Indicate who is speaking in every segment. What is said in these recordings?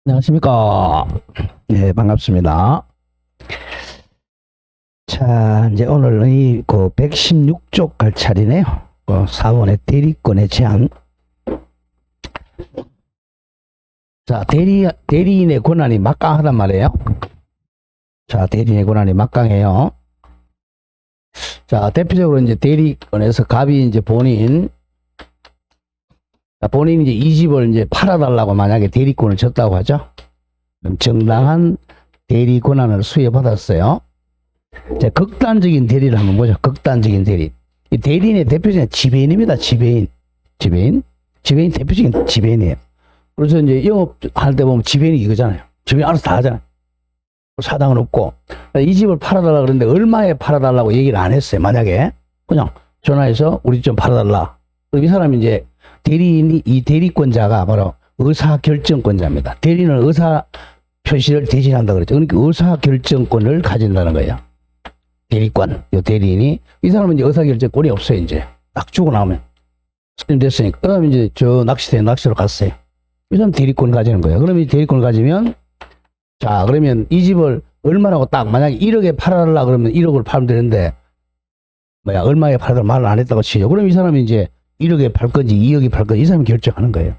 Speaker 1: 안녕하십니까. 네, 반갑습니다. 자, 이제 오늘 그 116쪽 갈 차례네요. 사원의 대리권의 제한. 자, 대리인의 권한이 막강하단 말이에요. 자, 대리인의 권한이 막강해요. 자, 대표적으로 이제 대리권에서 갑이 이제 본인이 이제 이 집을 이제 팔아달라고 만약에 대리권을 줬다고 하죠. 그럼 정당한 대리 권한을 수여받았어요. 자, 극단적인 대리를 한번 보죠. 극단적인 대리. 이 대리인의 대표적인 지배인입니다. 지배인 대표적인 지배인이에요. 그래서 이제 영업할 때 보면 지배인이 이거잖아요. 지배인 알아서 다 하잖아요. 사당은 없고. 이 집을 팔아달라 그러는데 얼마에 팔아달라고 얘기를 안 했어요. 만약에 그냥 전화해서 우리 좀 팔아달라. 그럼 이 사람이 이제 대리인이, 이 대리권자가 바로 의사결정권자입니다. 대리인은 의사 표시를 대신한다 그랬죠. 그러니까 의사결정권을 가진다는 거예요. 대리권, 이 대리인이. 이 사람은 이제 의사결정권이 없어요. 이제 딱 주고 나오면 스님 됐으니까. 그 다음에 이제 저 낚시터에 낚시로 갔어요. 이 사람 대리권 가지는 거예요. 그러면 이 대리권을 가지면, 자, 그러면 이 집을 얼마라고 딱 만약에 1억에 팔아달라 그러면 1억을 팔면 되는데, 얼마에 팔아달라 말을 안 했다고 치죠. 그럼 이 사람이 이제 1억에 팔 건지 2억에 팔 건지 이 사람이 결정하는 거예요.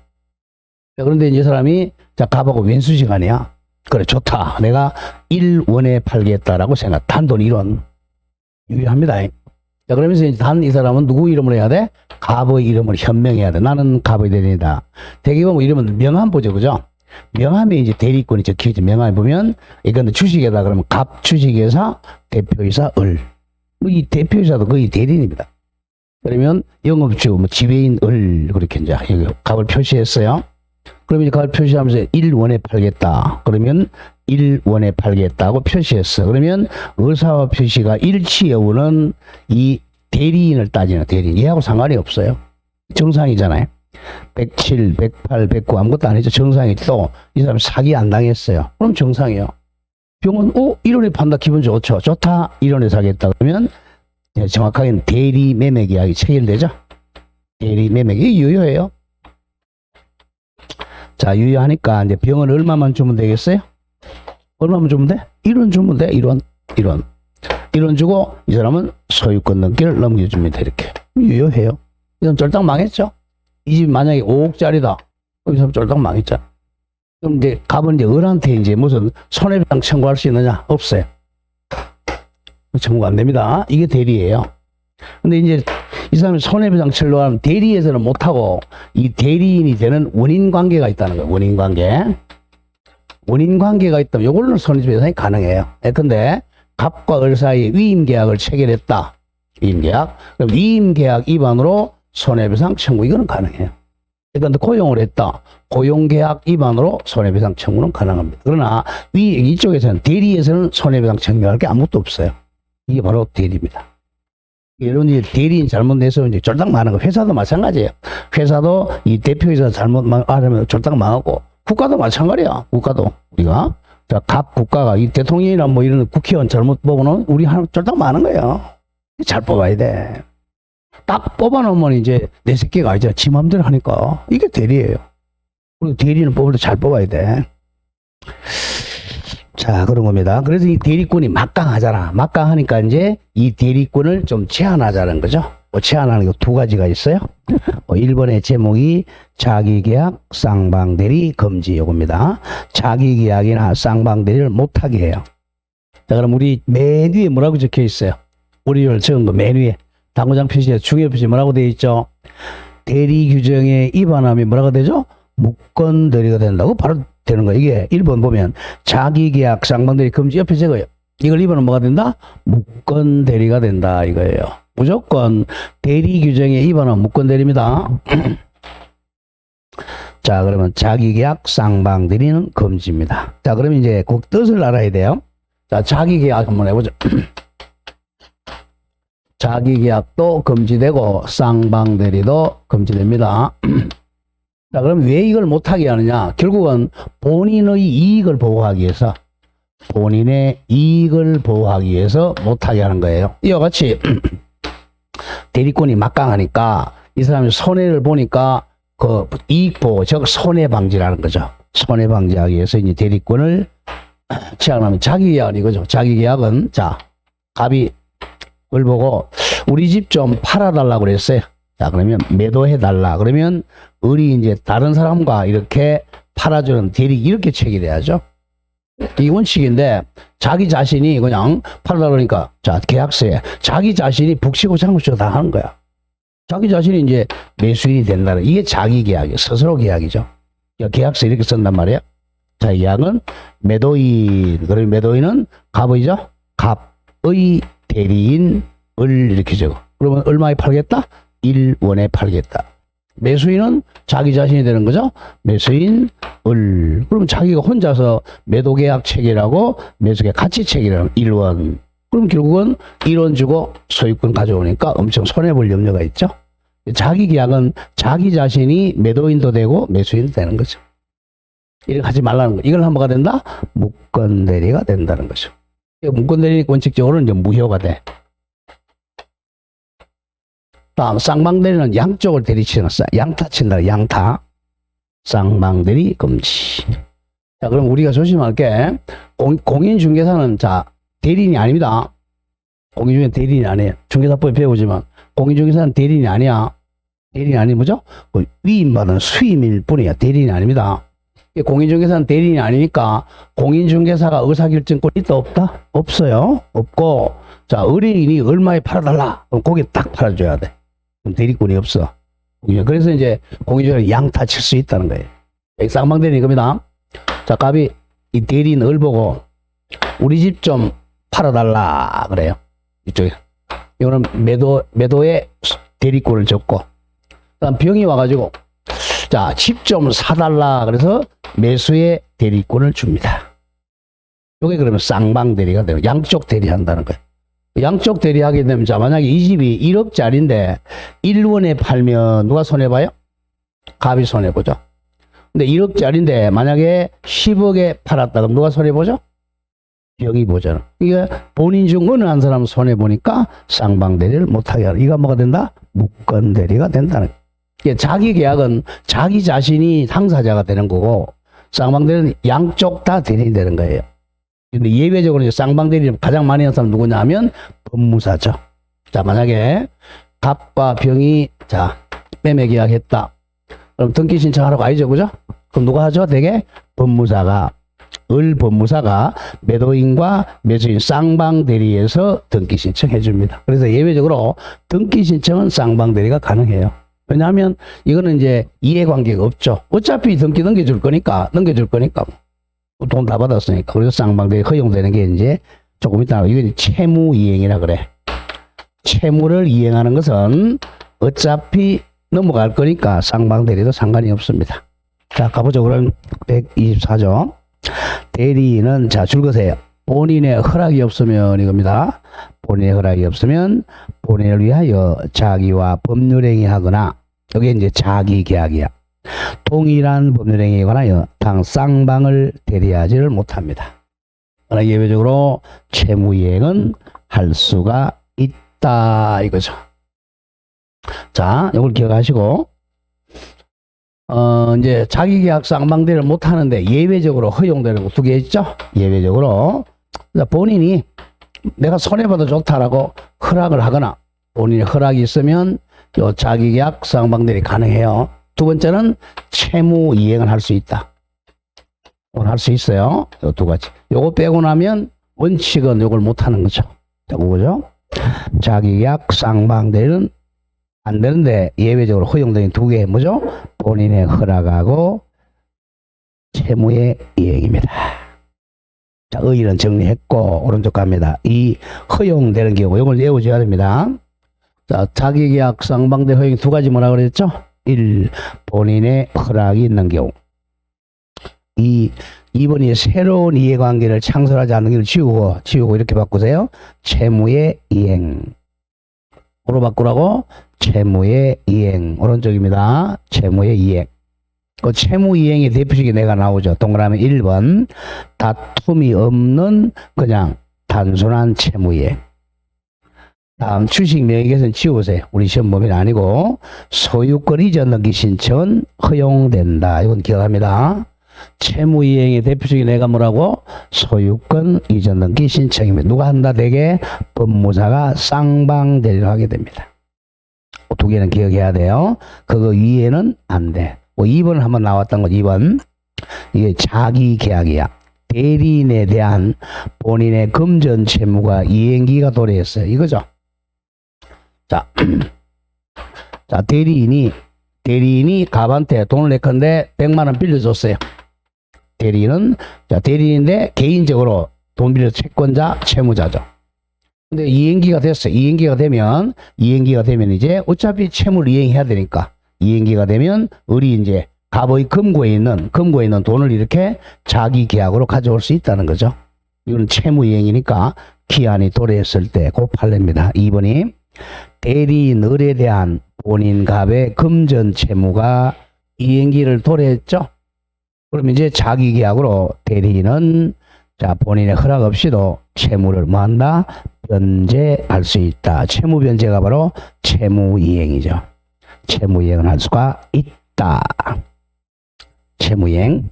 Speaker 1: 그런데 이제 이 사람이, 자, 갑하고 왼수시간이야. 그래, 좋다. 내가 1원에 팔겠다라고 생각. 단돈 1원. 유효합니다. 자, 그러면서 이제 단 이 사람은 누구 이름으로 해야 돼? 갑의 이름을 현명해야 돼. 나는 갑의 대리인이다. 대개 보면 이름은 명함 보죠. 그죠? 명함에 이제 대리권이 적혀있죠. 명함에 보면, 이건 주식에다 그러면 갑 주식회사 대표이사 을. 이 대표이사도 거의 대리인입니다. 그러면 영업주, 지배인 을, 그렇게 이제 여기 갑을 표시했어요. 그러면 이제 갑을 표시하면서 1원에 팔겠다. 그러면 1원에 팔겠다고 표시했어. 그러면 의사와 표시가 일치 여부는 이 대리인을 따지는 대리인. 얘하고 상관이 없어요. 정상이잖아요. 107, 108, 109 아무것도 아니죠. 정상이 또 이 사람 사기 안 당했어요. 그럼 정상이에요. 병원, 1원에 판다. 기분 좋죠. 좋다. 1원에 사겠다. 그러면 정확하게는 대리 매매 계약이 체결되죠. 대리 매매 계약이 유효해요. 자, 유효하니까 이제 병원 얼마만 주면 되겠어요? 얼마만 주면 돼? 1원 주면 돼. 1원. 1원 주고 이 사람은 소유권 넘기를 넘겨줍니다. 이렇게. 유효해요. 이 사람 쫄딱 망했죠? 이 집 만약에 5억짜리다. 이 사람 쫄딱 망했죠. 그럼 이제 갑은 이제 을한테 이제 무슨 손해배상 청구할 수 있느냐? 없어요. 청구가 안 됩니다. 이게 대리예요. 근데 이제 이 사람이 손해배상 청구하면 대리에서는 못하고 이 대리인이 되는 원인관계가 있다는 거예요. 원인관계가 있다면 이걸로는 손해배상이 가능해요. 근데 갑과 을 사이에 위임계약을 체결했다. 위임계약. 그럼 위임계약 위반으로 손해배상 청구 이거는 가능해요. 그러니까 고용을 했다. 고용계약 위반으로 손해배상 청구는 가능합니다. 그러나 이쪽에서는 대리에서는 손해배상 청구할 게 아무것도 없어요. 이게 바로 대리입니다. 이런 대리인 잘못내서 이제 쫄딱 망하는 거. 회사도 마찬가지예요. 회사도 이 대표이사 잘못 말하면 쫄딱 망하고, 국가도 마찬가지야. 국가도 우리가 자, 각 국가가 이 대통령이나 뭐 이런 국회의원 잘못 뽑으면 우리 하나 쫄딱 망하는 거예요. 잘 뽑아야 돼. 딱 뽑아놓으면 이제 내 새끼가 아니잖아. 지 맘대로 하니까 이게 대리예요. 그리고 대리는 뽑을 때 잘 뽑아야 돼. 자, 그런 겁니다. 그래서 이 대리권이 막강하잖아. 막강하니까 이제 이 대리권을 좀 제한하자는 거죠. 제한하는 게 두 가지가 있어요. 1번의 제목이 자기계약 쌍방대리 금지 요겁니다. 자기계약이나 쌍방대리를 못하게 해요. 자, 그럼 우리 맨 위에 뭐라고 적혀 있어요? 우리를 적은 거 맨 위에. 당구장 표시에 중요 표시 뭐라고 되어 있죠? 대리 규정에 위반하면 뭐라고 되죠? 무권 대리가 된다고 바로 되는 거예요. 이게 1번 보면 자기계약 쌍방대리 금지 옆에 적어요. 이걸 입으면 뭐가 된다? 무권 대리가 된다 이거예요. 무조건 대리 규정에 위반하면 무권 대리입니다. 자, 그러면 자기계약 쌍방대리는 금지입니다. 자, 그러면 이제 그 뜻을 알아야 돼요. 자, 자기계약 한번 해보죠. 자기계약도 금지되고 쌍방대리도 금지됩니다. 자, 그럼 왜 이걸 못하게 하느냐? 결국은 본인의 이익을 보호하기 위해서, 본인의 이익을 보호하기 위해서 못하게 하는 거예요. 이와 같이 대리권이 막강하니까 이 사람이 손해를 보니까 그 이익보호, 즉 손해방지라는 거죠. 손해방지하기 위해서 이제 대리권을 취하면 자기계약은 이거죠. 자기계약은 자 갑이 을 보고 우리 집 좀 팔아달라고 그랬어요. 자 그러면 매도해달라. 그러면 을이 이제 다른 사람과 이렇게 팔아주는 대리 이렇게 체결해야죠. 이 원칙인데 자기 자신이 그냥 팔아달라 그러니까 자 계약서에 자기 자신이 북치고 장구치고 다 하는 거야. 자기 자신이 이제 매수인이 된다는 이게 자기 계약이에요. 스스로 계약이죠. 계약서 이렇게 쓴단 말이에요. 자, 계약은 매도인, 그러면 매도인은 갑이죠. 갑의 대리인 을 이렇게 적어. 그러면 얼마에 팔겠다? 1원에 팔겠다. 매수인은 자기 자신이 되는 거죠. 매수인 을. 그러면 자기가 혼자서 매도계약 체결하고 매수계약 같이 체결하면 1원. 그럼 결국은 1원 주고 소유권 가져오니까 엄청 손해볼 염려가 있죠. 자기 계약은 자기 자신이 매도인도 되고 매수인도 되는 거죠. 이렇게 하지 말라는 거. 이걸 하면 뭐가 된다? 무권대리가 된다는 거죠. 무권대리 원칙적으로는 이제 무효가 돼. 다음 쌍방대리는 양쪽을 대리치는 양타 친다. 양타. 쌍방대리 금지. 자, 그럼 우리가 조심할 게 공인중개사는 자 대리인이 아닙니다. 공인중개사 대리인이 아니에요. 중개사법에 배우지만 공인중개사는 대리인이 아니야. 대리인이 아니 뭐죠? 그 위임받은 수임일 뿐이야. 대리인이 아닙니다. 공인중개사는 대리인이 아니니까 공인중개사가 의사결정권이 있다 없다? 없어요. 없고 자 의뢰인이 얼마에 팔아달라. 그럼 거기에 딱 팔아줘야 돼. 그럼 대리권이 없어. 그래서 이제 공인중개사는 양타 칠 수 있다는 거예요. 쌍방대리인 겁니다. 자 갑이 이 대리인 을 보고 우리 집 좀 팔아달라 그래요. 이쪽에. 이거는 매도에 대리권을 줬고 그다음 병이 와가지고 자 집 좀 사달라 그래서 매수에 대리권을 줍니다. 이게 그러면 쌍방대리가 되고 양쪽 대리한다는 거예요. 양쪽 대리하게 되면 자 만약에 이 집이 1억짜리인데 1원에 팔면 누가 손해봐요? 갑이 손해보죠. 근데 1억짜리인데 만약에 10억에 팔았다 그럼 누가 손해보죠? 병이 보잖아. 이게 본인 중 어느 한 사람 손해보니까 쌍방대리를 못하게 하는 이가 뭐가 된다? 무권대리가 된다는 거예요. 이게 자기 계약은 자기 자신이 당사자가 되는 거고 쌍방대리는 양쪽 다 대리인이 되는 거예요. 근데 예외적으로 이제 쌍방대리를 가장 많이 하는 사람 누구냐 하면 법무사죠. 자, 만약에 갑과 병이 자, 매매 계약했다. 그럼 등기 신청하라고 아니죠, 그죠? 그럼 누가 하죠? 되게 법무사가 법무사가 매도인과 매수인 쌍방대리에서 등기 신청해 줍니다. 그래서 예외적으로 등기 신청은 쌍방대리가 가능해요. 왜냐하면 이거는 이제 이해관계가 없죠. 어차피 등기 넘겨줄 거니까 돈 다 받았으니까. 그래서 쌍방대리 허용되는 게 이제 조금 있다. 이건 채무이행이라 그래. 채무를 이행하는 것은 어차피 넘어갈 거니까 쌍방대리도 상관이 없습니다. 자, 가보죠. 그럼 124조. 대리인은 자, 줄거세요. 본인의 허락이 없으면 이겁니다. 본인의 허락이 없으면 본인을 위하여 자기와 법률행위 하거나 여기 이제 자기 계약이야. 동일한 법률행위에 관하여 당 쌍방을 대리하지를 못합니다. 그러나 예외적으로 채무이행은 할 수가 있다 이거죠. 자, 이걸 기억하시고 이제 자기계약 쌍방대리를 못하는데 예외적으로 허용되는 거 두 개 있죠. 예외적으로 본인이 내가 손해봐도 좋다라고 허락을 하거나 본인의 허락이 있으면 요 자기계약 쌍방대리 가능해요. 두 번째는 채무 이행을 할 수 있다. 오늘 할 수 있어요. 요 두 가지. 요거 빼고 나면 원칙은 요걸 못하는 거죠. 자, 그거죠. 자기계약 쌍방대리는 안 되는데 예외적으로 허용되는 두 개 뭐죠? 본인의 허락하고 채무의 이행입니다. 자, 의의는 정리했고 오른쪽 갑니다. 이 허용되는 경우 이걸 외워줘야 됩니다. 자, 자기계약 쌍방대 허용 두 가지 뭐라 그랬죠? 1. 본인의 허락이 있는 경우. 2번이 새로운 이해관계를 창설하지 않는 걸 지우고 이렇게 바꾸세요. 채무의 이행. 뭐로 바꾸라고? 채무의 이행. 오른쪽입니다. 채무의 이행. 그 채무 이행의 대표식이 내가 나오죠. 동그라미 1번. 다툼이 없는 그냥 단순한 채무 이행. 다음 주식 명의계산 지워보세요. 우리 시험 범위는 아니고 소유권 이전 등기 신청은 허용된다. 이건 기억합니다. 채무이행의 대표적인 애가 뭐라고? 소유권 이전 등기 신청입니다. 누가 한다? 대개 법무사가 쌍방대리를 하게 됩니다. 두 개는 기억해야 돼요. 그거 위에는 안 돼. 2번 한번 나왔던 거 2번. 이게 자기계약이야. 대리인에 대한 본인의 금전 채무가 이행기가 도래했어요. 이거죠. 자, 자 대리인이 갑한테 돈을 냈건데 100만 원 빌려줬어요. 대리인은 대리인인데 개인적으로 돈 빌려 채권자 채무자죠. 근데 이행기가 됐어요. 이행기가 되면 이제 어차피 채무를 이행해야 되니까 이행기가 되면 우리 이제 갑의 금고에 있는 돈을 이렇게 자기 계약으로 가져올 수 있다는 거죠. 이건 채무 이행이니까 기한이 도래했을 때 그 판례입니다. 2번이 대리인을에 대한 본인 갑의 금전 채무가 이행기를 도래했죠. 그럼 이제 자기 계약으로 대리인은 본인의 허락 없이도 채무를 뭐한다? 변제할 수 있다. 채무 변제가 바로 채무 이행이죠. 채무 이행을 할 수가 있다. 채무 이행.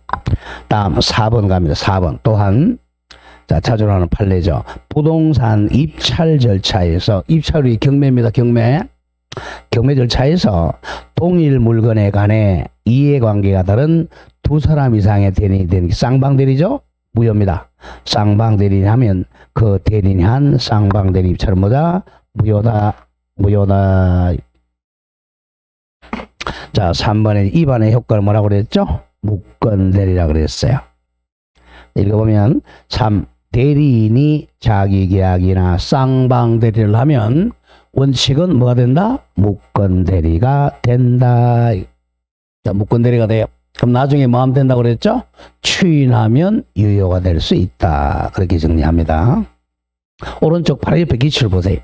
Speaker 1: 다음 4번 갑니다. 4번 또한 자주 나오는 판례죠. 부동산 입찰 절차에서 입찰이 경매입니다. 경매 절차에서 동일 물건에 관해 이해관계가 다른 두 사람 이상의 대리인이 되는 게 쌍방대리죠. 무효입니다. 쌍방대리인 하면 그 대리인이 한 쌍방대리 입찰은 뭐다? 무효다. 자, 3번에 2번의 효과를 뭐라고 그랬죠? 무건대리라고 그랬어요. 읽어보면 3. 대리인이 자기계약이나 쌍방대리를 하면 원칙은 뭐가 된다? 무건대리가 된다. 자, 무건대리가 돼요. 그럼 나중에 뭐 하면 된다고 그랬죠? 추인하면 유효가 될 수 있다. 그렇게 정리합니다. 오른쪽 바로 옆에 기출 보세요.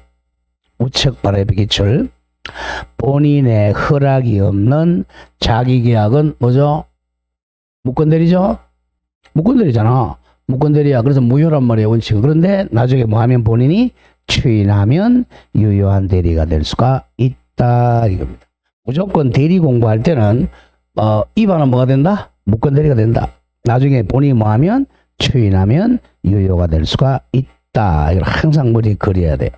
Speaker 1: 우측 바로 옆에 기출. 본인의 허락이 없는 자기계약은 뭐죠? 무건대리죠? 무건대리잖아. 무건대리야. 그래서 무효란 말이에요. 원칙은. 그런데 나중에 뭐 하면 본인이 추인하면 유효한 대리가 될 수가 있다. 이겁니다. 무조건 대리 공부할 때는 입안은 뭐가 된다? 무건대리가 된다. 나중에 본인이 뭐 하면 추인하면 유효가 될 수가 있다. 이걸 항상 머리에 그려야 돼요.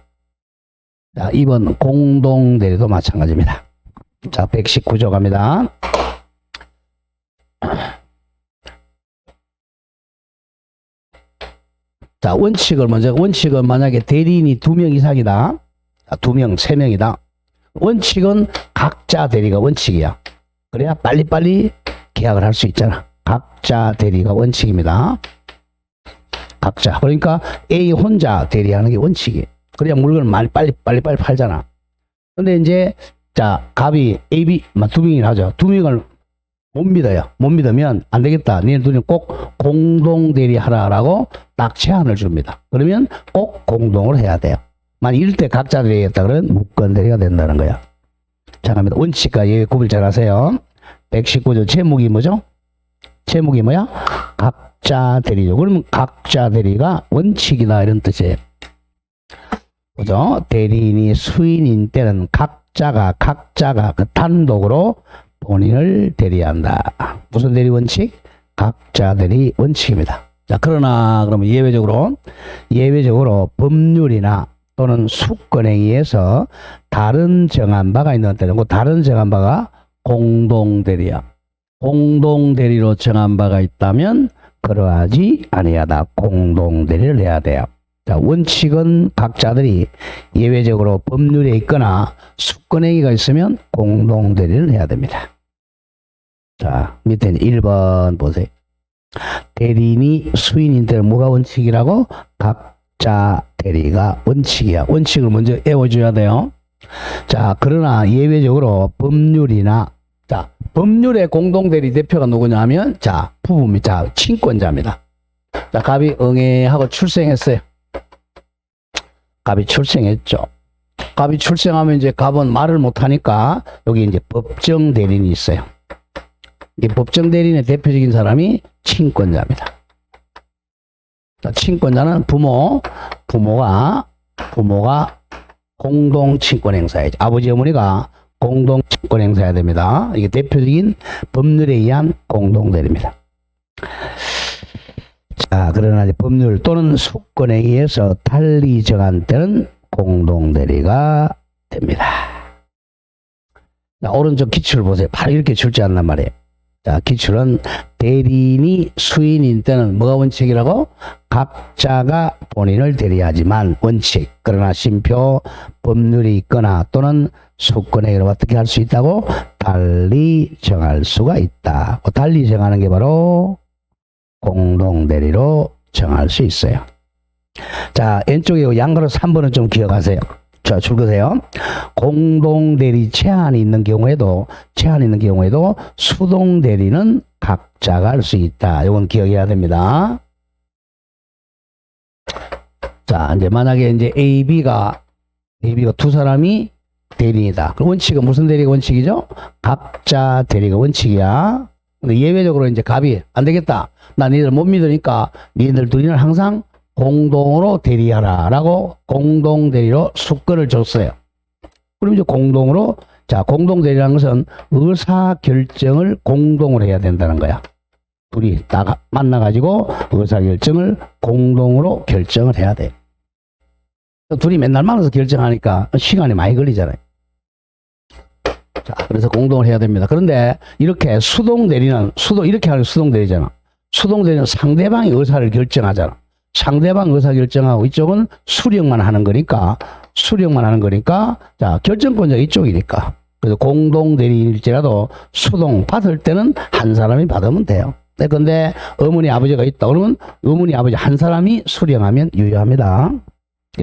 Speaker 1: 자, 2번 공동대리도 마찬가지입니다. 자, 119조 갑니다. 자, 원칙은 만약에 대리인이 2명 이상이다. 2명, 3명이다. 원칙은 각자 대리가 원칙이야. 그래야 빨리빨리 계약을 할 수 있잖아. 각자 대리가 원칙입니다. 각자. 그러니까 A 혼자 대리하는 게 원칙이에요. 그래야 물건을 빨리 팔잖아. 근데 이제, 갑이 A, B, 2명이나 하죠. 2명을 못 믿어요. 못 믿으면 안 되겠다. 너네 둘이 꼭 공동 대리하라라고 딱 제한을 줍니다. 그러면 꼭 공동으로 해야 돼요. 만약 이럴 때 각자 대리했다 그러면 무건 대리가 된다는 거야. 자, 갑니다. 원칙과 예외 구별 잘 하세요. 119조 제목이 뭐죠? 제목이 뭐야? 각자 대리죠. 그러면 각자 대리가 원칙이다 이런 뜻이에요. 그죠? 대리인이 수인인 때는 각자가 그 단독으로 본인을 대리한다. 무슨 대리 원칙? 각자 대리 원칙입니다. 자, 그러면 예외적으로 법률이나 또는 수권에 의해서 다른 정한 바가 있는 때는 그 다른 정한 바가 공동대리야. 공동대리로 정한 바가 있다면 그러하지 아니하다. 공동대리를 해야 돼요. 자, 원칙은 각자들이 예외적으로 법률에 있거나 수권행위가 있으면 공동대리를 해야 됩니다. 자, 밑에 1번 보세요. 대리인이 수인인 때는 뭐가 원칙이라고? 각자 대리가 원칙이야. 원칙을 먼저 외워줘야 돼요. 자, 그러나 예외적으로 법률이나, 법률의 공동대리 대표가 누구냐 하면, 부부입니다. 친권자입니다. 자, 갑이 응애하고 출생했어요. 갑이 출생했죠. 갑이 출생하면 이제 갑은 말을 못하니까 여기 이제 법정 대리인이 있어요. 이 법정 대리인의 대표적인 사람이 친권자입니다. 자, 친권자는 부모가 공동 친권 행사야죠. 아버지 어머니가 공동 친권 행사해야 됩니다. 이게 대표적인 법률에 의한 공동 대리입니다. 자, 그러나 법률 또는 수권에 의해서 달리 정한 때는 공동 대리가 됩니다. 자, 오른쪽 기출을 보세요. 바로 이렇게 출제한단 말이에요. 자, 기출은 대리인이 수인인 때는 뭐가 원칙이라고? 각자가 본인을 대리하지만 원칙. 그러나 심표 법률이 있거나 또는 수권에 의해 어떻게 할 수 있다고? 달리 정할 수가 있다. 달리 정하는 게 바로 공동 대리로 정할 수 있어요. 자, 왼쪽에 양가로 3번은 좀 기억하세요. 자, 줄거세요. 공동 대리 제한이 있는 경우에도 수동 대리는 각자가 할 수 있다. 이건 기억해야 됩니다. 자, 이제 만약에 이제 B가 두 사람이 대리인이다. 그 원칙은 무슨 대리가 원칙이죠? 각자 대리가 원칙이야. 근데 예외적으로 이제 갑이 안 되겠다. 나 니들 못 믿으니까 니들 둘이는 항상 공동으로 대리하라 라고 공동 대리로 수권을 줬어요. 그럼 이제 공동으로, 자, 공동 대리라는 것은 의사 결정을 공동으로 해야 된다는 거야. 둘이 다 만나가지고 의사 결정을 공동으로 결정을 해야 돼. 둘이 맨날 만나서 결정하니까 시간이 많이 걸리잖아요. 자, 그래서 공동을 해야 됩니다. 그런데 이렇게 수동 대리는, 이렇게 하는 수동 대리잖아. 수동 대리는 상대방이 의사를 결정하잖아. 상대방 의사 결정하고 이쪽은 수령만 하는 거니까, 자, 결정권자가 이쪽이니까. 그래서 공동 대리일지라도 수동 받을 때는 한 사람이 받으면 돼요. 근데 어머니 아버지가 있다 그러면 어머니 아버지 한 사람이 수령하면 유효합니다.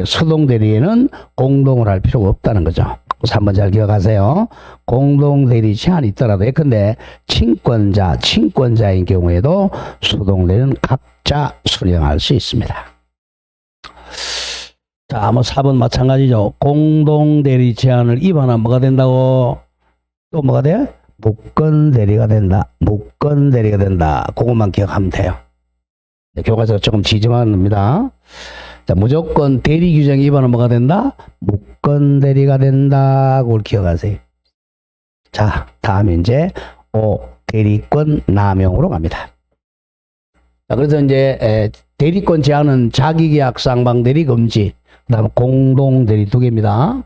Speaker 1: 수동 대리에는 공동을 할 필요가 없다는 거죠. 그래서 한번 잘 기억하세요. 공동 대리 제한이 있더라도 예컨대 친권자인 경우에도 수동 대리는 각자 수령할 수 있습니다. 자, 뭐 4번 마찬가지죠. 공동 대리 제한을 위반하면 뭐가 된다고? 또 뭐가 돼? 무권 대리가 된다. 그것만 기억하면 돼요. 교과서가 조금 지저분한 겁니다. 자, 무조건 대리 규정 위반은 뭐가 된다? 무권 대리가 된다. 그걸 기억하세요. 자, 다음에 이제 대리권 남용으로 갑니다. 자, 그래서 이제 대리권 제한은 자기계약 쌍방 대리 금지, 그다음 공동 대리 2개입니다.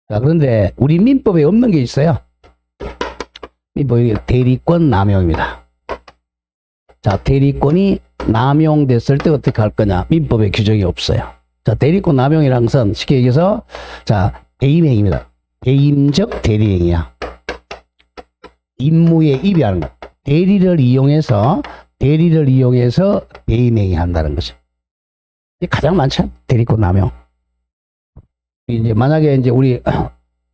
Speaker 1: 자, 그런데 우리 민법에 없는 게 있어요. 민법에 대리권 남용입니다. 자, 대리권이 남용됐을 때 어떻게 할 거냐? 민법에 규정이 없어요. 자, 대리권 남용이라는 것은 쉽게 얘기해서, 자, 배임행위입니다. 배임적 대리행위야. 임무에 입이하는 거. 대리를 이용해서 배임행위 한다는 거죠. 이게 가장 많죠? 대리권 남용. 이제 만약에 이제 우리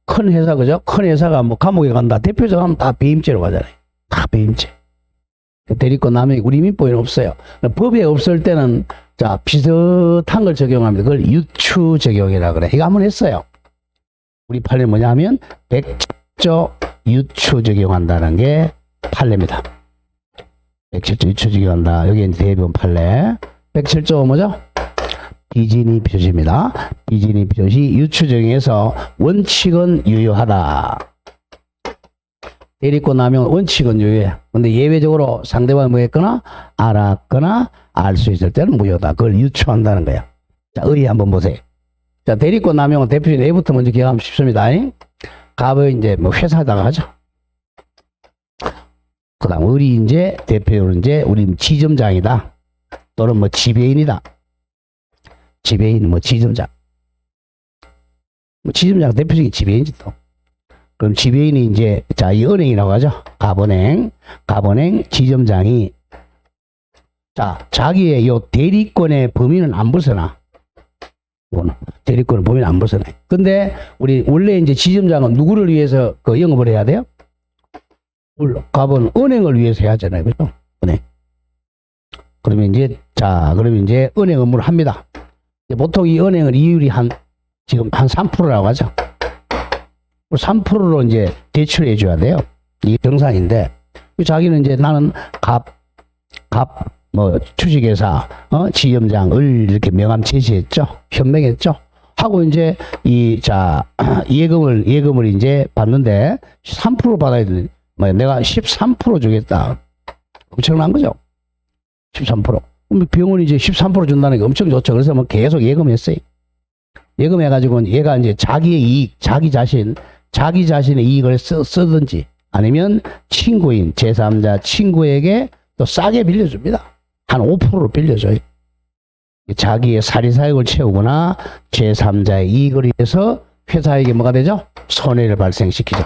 Speaker 1: 큰 회사, 그죠? 큰 회사가 뭐 감옥에 간다. 대표적 하면 다 배임죄로 가잖아요. 다 배임죄. 대리권 남용이 우리 민법에는 없어요. 법에 없을 때는 자, 비슷한 걸 적용합니다. 그걸 유추 적용이라 그래. 이거 한번 했어요. 우리 판례 뭐냐 하면 107조 유추 적용한다는 게 판례입니다. 107조 유추 적용한다. 여기 이제 대법원 판례. 107조 뭐죠? 비진이 표시입니다. 비진이 표시 유추 적용해서 원칙은 유효하다. 대리권 남용 원칙은 유효해. 근데 예외적으로 상대방이 뭐 했거나 알았거나 알 수 있을 때는 무효다. 그걸 유추한다는 거야. 자, 의의 한번 보세요. 자, 대리권 남용은 대표적인 A부터 먼저 기억하면 쉽습니다. 갑을 이제 뭐 회사에다가 하죠. 그 다음 우리 이제 대표로 이제 우리 지점장이다. 또는 뭐 지배인이다. 지배인 뭐 지점장. 뭐 지점장 대표적인 지배인이지 또. 그럼 지배인이 이제, 자, 이 은행이라고 하죠. 갑은행 지점장이, 자, 자기의 요 대리권의 범위는 안 벗어나. 대리권의 범위는 안 벗어나. 근데, 우리, 원래 이제 지점장은 누구를 위해서 그 영업을 해야 돼요? 갑은 은행을 위해서 해야 하잖아요. 그죠? 은행. 그러면 이제 은행 업무를 합니다. 보통 이 은행은 이율이 지금 한 3%라고 하죠. 3%로 이제 대출해 줘야 돼요. 이게 정상인데, 자기는 이제 나는 주식회사, 지점장을 이렇게 명함 제시했죠. 현명했죠. 하고 이제 예금을 이제 받는데 3% 받아야 되는데 뭐 내가 13% 주겠다. 엄청난 거죠. 13%. 그럼 병원이 이제 13% 준다는 게 엄청 좋죠. 그래서 뭐 계속 예금했어요. 예금해가지고 얘가 이제 자기의 이익, 자기 자신의 이익을 쓰든지 아니면 친구인 제3자 친구에게 또 싸게 빌려줍니다. 한 5%로 빌려줘요. 자기의 사리사욕을 채우거나 제3자의 이익을 위해서 회사에게 뭐가 되죠? 손해를 발생시키죠.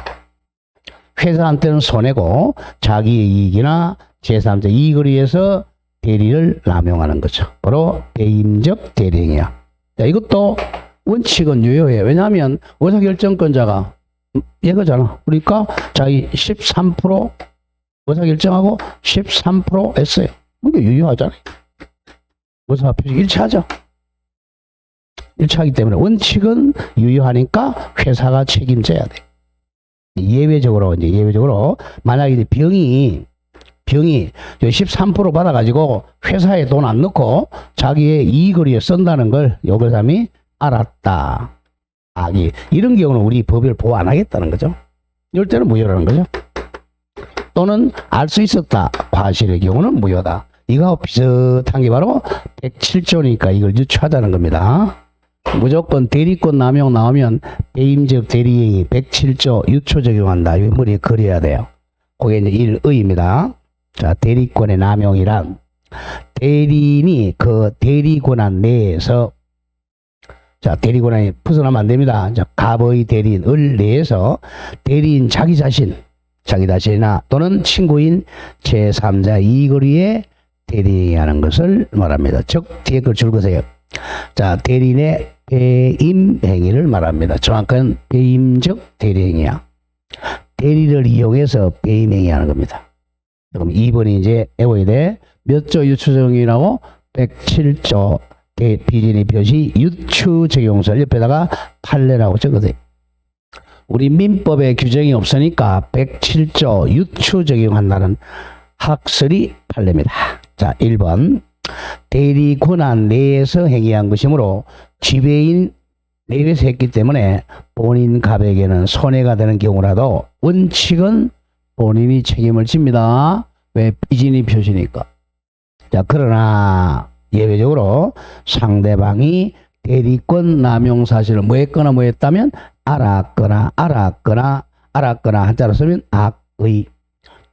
Speaker 1: 회사한테는 손해고 자기의 이익이나 제3자 이익을 위해서 대리를 남용하는 거죠. 바로 배임적 대리행위야. 자, 이것도 원칙은 유효해요. 왜냐하면 의사결정권자가 얘거잖아. 그러니까 자기 13% 의사결정하고 13% 했어요. 이게 유효하잖아요. 의사표시 일치하죠. 일치하기 때문에 원칙은 유효하니까 회사가 책임져야 돼. 예외적으로 만약에 병이 13% 받아가지고 회사에 돈 안 넣고 자기의 이익을 위해 쓴다는 걸 요 사람이 알았다. 이런 경우는 우리 법을 보호 안 하겠다는 거죠. 이럴 때는 무효라는 거죠. 또는 알 수 있었다. 과실의 경우는 무효다. 이거하고 비슷한 게 바로 107조니까 이걸 유추하자는 겁니다. 무조건 대리권 남용 나오면 배임적 대리행위 107조 유추 적용한다. 이 머리에 그려야 돼요. 그게 이제 1의입니다. 자, 대리권의 남용이란 대리인이 그 대리권한 내에서 대리권한이 벗어나면 안 됩니다. 갑의 대리인을 내에서 대리인 자기 자신이나 또는 친구인 제3자 이익을 위해 대리하는 것을 말합니다. 즉, 뒤에 걸 줄거세요. 자, 대리인의 배임 행위를 말합니다. 정확한 배임적 대리행위야. 대리를 이용해서 배임 행위하는 겁니다. 그럼 2번이 이제 외워야 돼. 몇 조 유추 적용이라고? 107조 비진의 표시 유추 적용설 옆에다가 판례라고 적으세요. 우리 민법에 규정이 없으니까 107조 유추 적용한다는 학설이 판례입니다. 자, 1번. 대리 권한 내에서 행위한 것이므로 지배인 내에서 했기 때문에 본인 갑에게는 손해가 되는 경우라도 원칙은 본인이 책임을 집니다. 왜? 비진의 표시니까. 자, 그러나 예외적으로 상대방이 대리권 남용 사실을 뭐했거나 뭐했다면 알았거나 한자로 쓰면 악의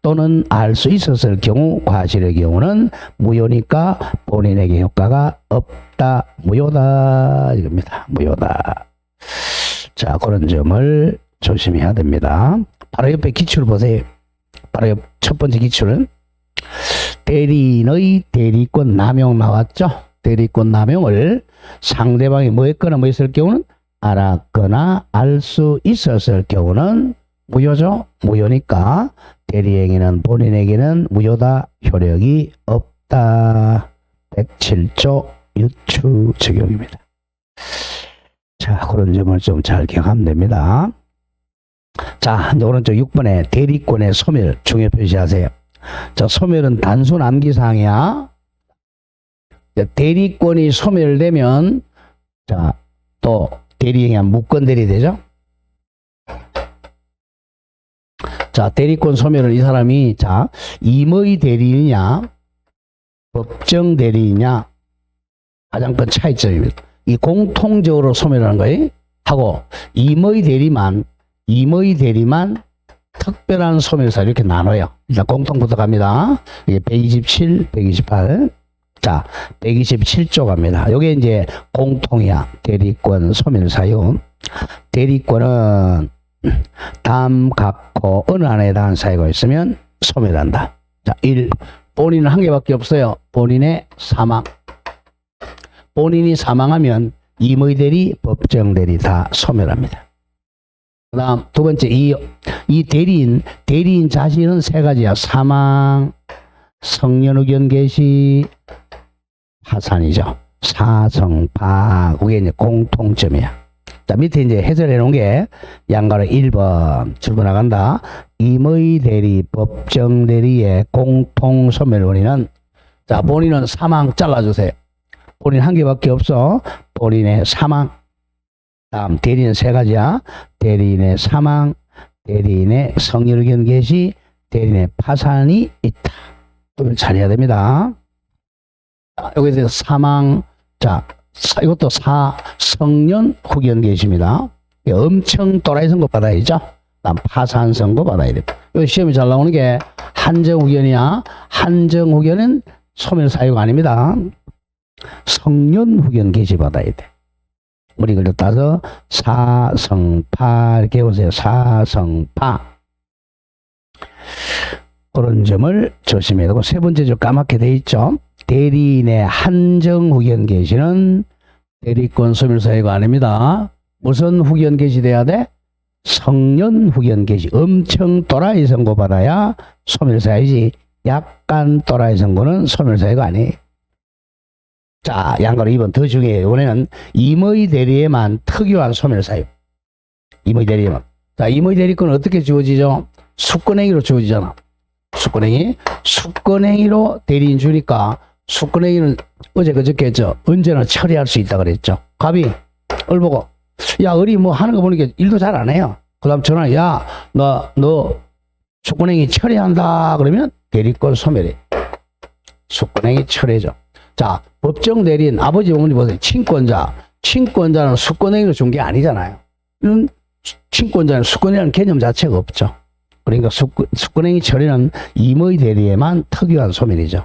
Speaker 1: 또는 알 수 있었을 경우 과실의 경우는 무효니까 본인에게 효과가 없다. 무효다. 이겁니다. 무효다. 자, 그런 점을 조심해야 됩니다. 바로 옆에 기출을 보세요. 바로 옆 첫 번째 기출은 대리인의 대리권 남용 나왔죠. 대리권 남용을 상대방이 뭐했거나 뭐했을 경우는 알았거나 알 수 있었을 경우는 무효죠. 무효니까 대리행위는 본인에게는 무효다. 효력이 없다. 107조 유추 적용입니다. 자, 그런 점을 좀 잘 기억하면 됩니다. 자, 이제 오른쪽 6번에 대리권의 소멸 중요 표시하세요. 자, 소멸은 단순 암기사항이야. 대리권이 소멸되면 자, 또 대리행위한 무권 대리 되죠. 자, 대리권 소멸은 이 사람이 임의 대리이냐 법정 대리이냐 가장 큰 차이점입니다. 이 공통적으로 소멸하는 거예요. 하고 임의 대리만 특별한 소멸사 이렇게 나눠요. 일단 공통부터 갑니다. 이게 127, 128. 자, 127조 갑니다. 요게 이제 공통이야. 대리권 소멸사유. 대리권은 담, 각호, 어느 하나에 해당하는 사유가 있으면 소멸한다. 자, 1. 본인은 한 개밖에 없어요. 본인의 사망. 본인이 사망하면 임의 대리, 법정 대리 다 소멸합니다. 그 다음 두 번째, 이 대리인 자신은 세 가지야. 사망, 성년 의견 개시, 파산이죠. 사성파. 그게 이제 공통점이야. 자, 밑에 이제 해설해 놓은 게 양가로 1번 줄거 나간다. 임의 대리, 법정 대리의 공통 소멸 원인은 자, 본인은 사망 잘라주세요. 본인 한 개밖에 없어. 본인의 사망. 다음 대리인 세 가지야. 대리인의 사망, 대리인의 성의의견 개시, 대리인의 파산이 있다. 또 잘해야 됩니다. 여기에 대해서 사망, 자, 이것도 성년 후견 개시입니다. 엄청 또라이 선고 받아야죠. 다음 파산 선고 받아야 됩니다. 이 시험에 잘 나오는 게 한정 후견이야. 한정 후견은 소멸 사유가 아닙니다. 성년 후견 개시 받아야 돼. 우리 그걸 따서 사성파 이렇게 보세요. 사성파. 그런 점을 조심해야 되고, 세 번째 좀 까맣게 돼 있죠. 대리인의 한정 후견 개시는 대리권 소멸 사유가 아닙니다. 무슨 후견 개시돼야 돼? 성년 후견 개시. 엄청 또라이 선고 받아야 소멸 사유지. 약간 또라이 선고는 소멸 사유가 아니에요. 자, 양가로 2번 더 중요해요. 이번에는 임의 대리에만 특유한 소멸 사유. 임의 대리에만. 자, 임의 대리권은 어떻게 주어지죠? 수권행위로 주어지잖아. 수권행위로 대리인 주니까 수권행위는 어제 그저께 했죠. 언제나 처리할 수 있다 그랬죠. 갑이 얼보고 야, 을이 뭐 하는 거 보니까 일도 잘 안 해요. 그 다음 전화, 야, 너 수권행위 처리한다 그러면 대리권 소멸해. 수권행위 처리죠. 자, 법정 대리인, 아버지 어머니 보세요. 친권자는 수권행위로 준 게 아니잖아요. 이런 친권자는 수권이라는 개념 자체가 없죠. 그러니까 수권행위 처리는 임의 대리에만 특유한 소멸이죠.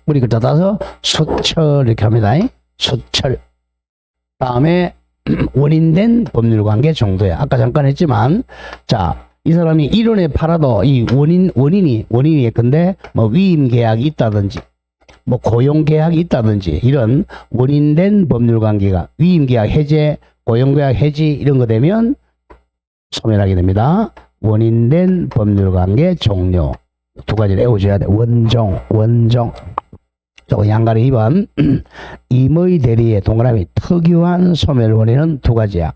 Speaker 1: 우리 그 따라서 수철 이렇게 합니다. 수철. 다음에 원인된 법률관계 정도야. 아까 잠깐 했지만, 자, 이 사람이 이론에 팔아도 이 원인이 예컨대 뭐 위임 계약이 있다든지, 뭐 고용 계약이 있다든지, 이런 원인된 법률관계가 위임 계약 해제, 고용 계약 해지 이런 거 되면 소멸하게 됩니다. 원인된 법률관계 종료. 두 가지를 외워줘야 돼. 원종. 저거 양가로 2번. 임의 대리의 동그라미 특유한 소멸 원인은 두 가지야.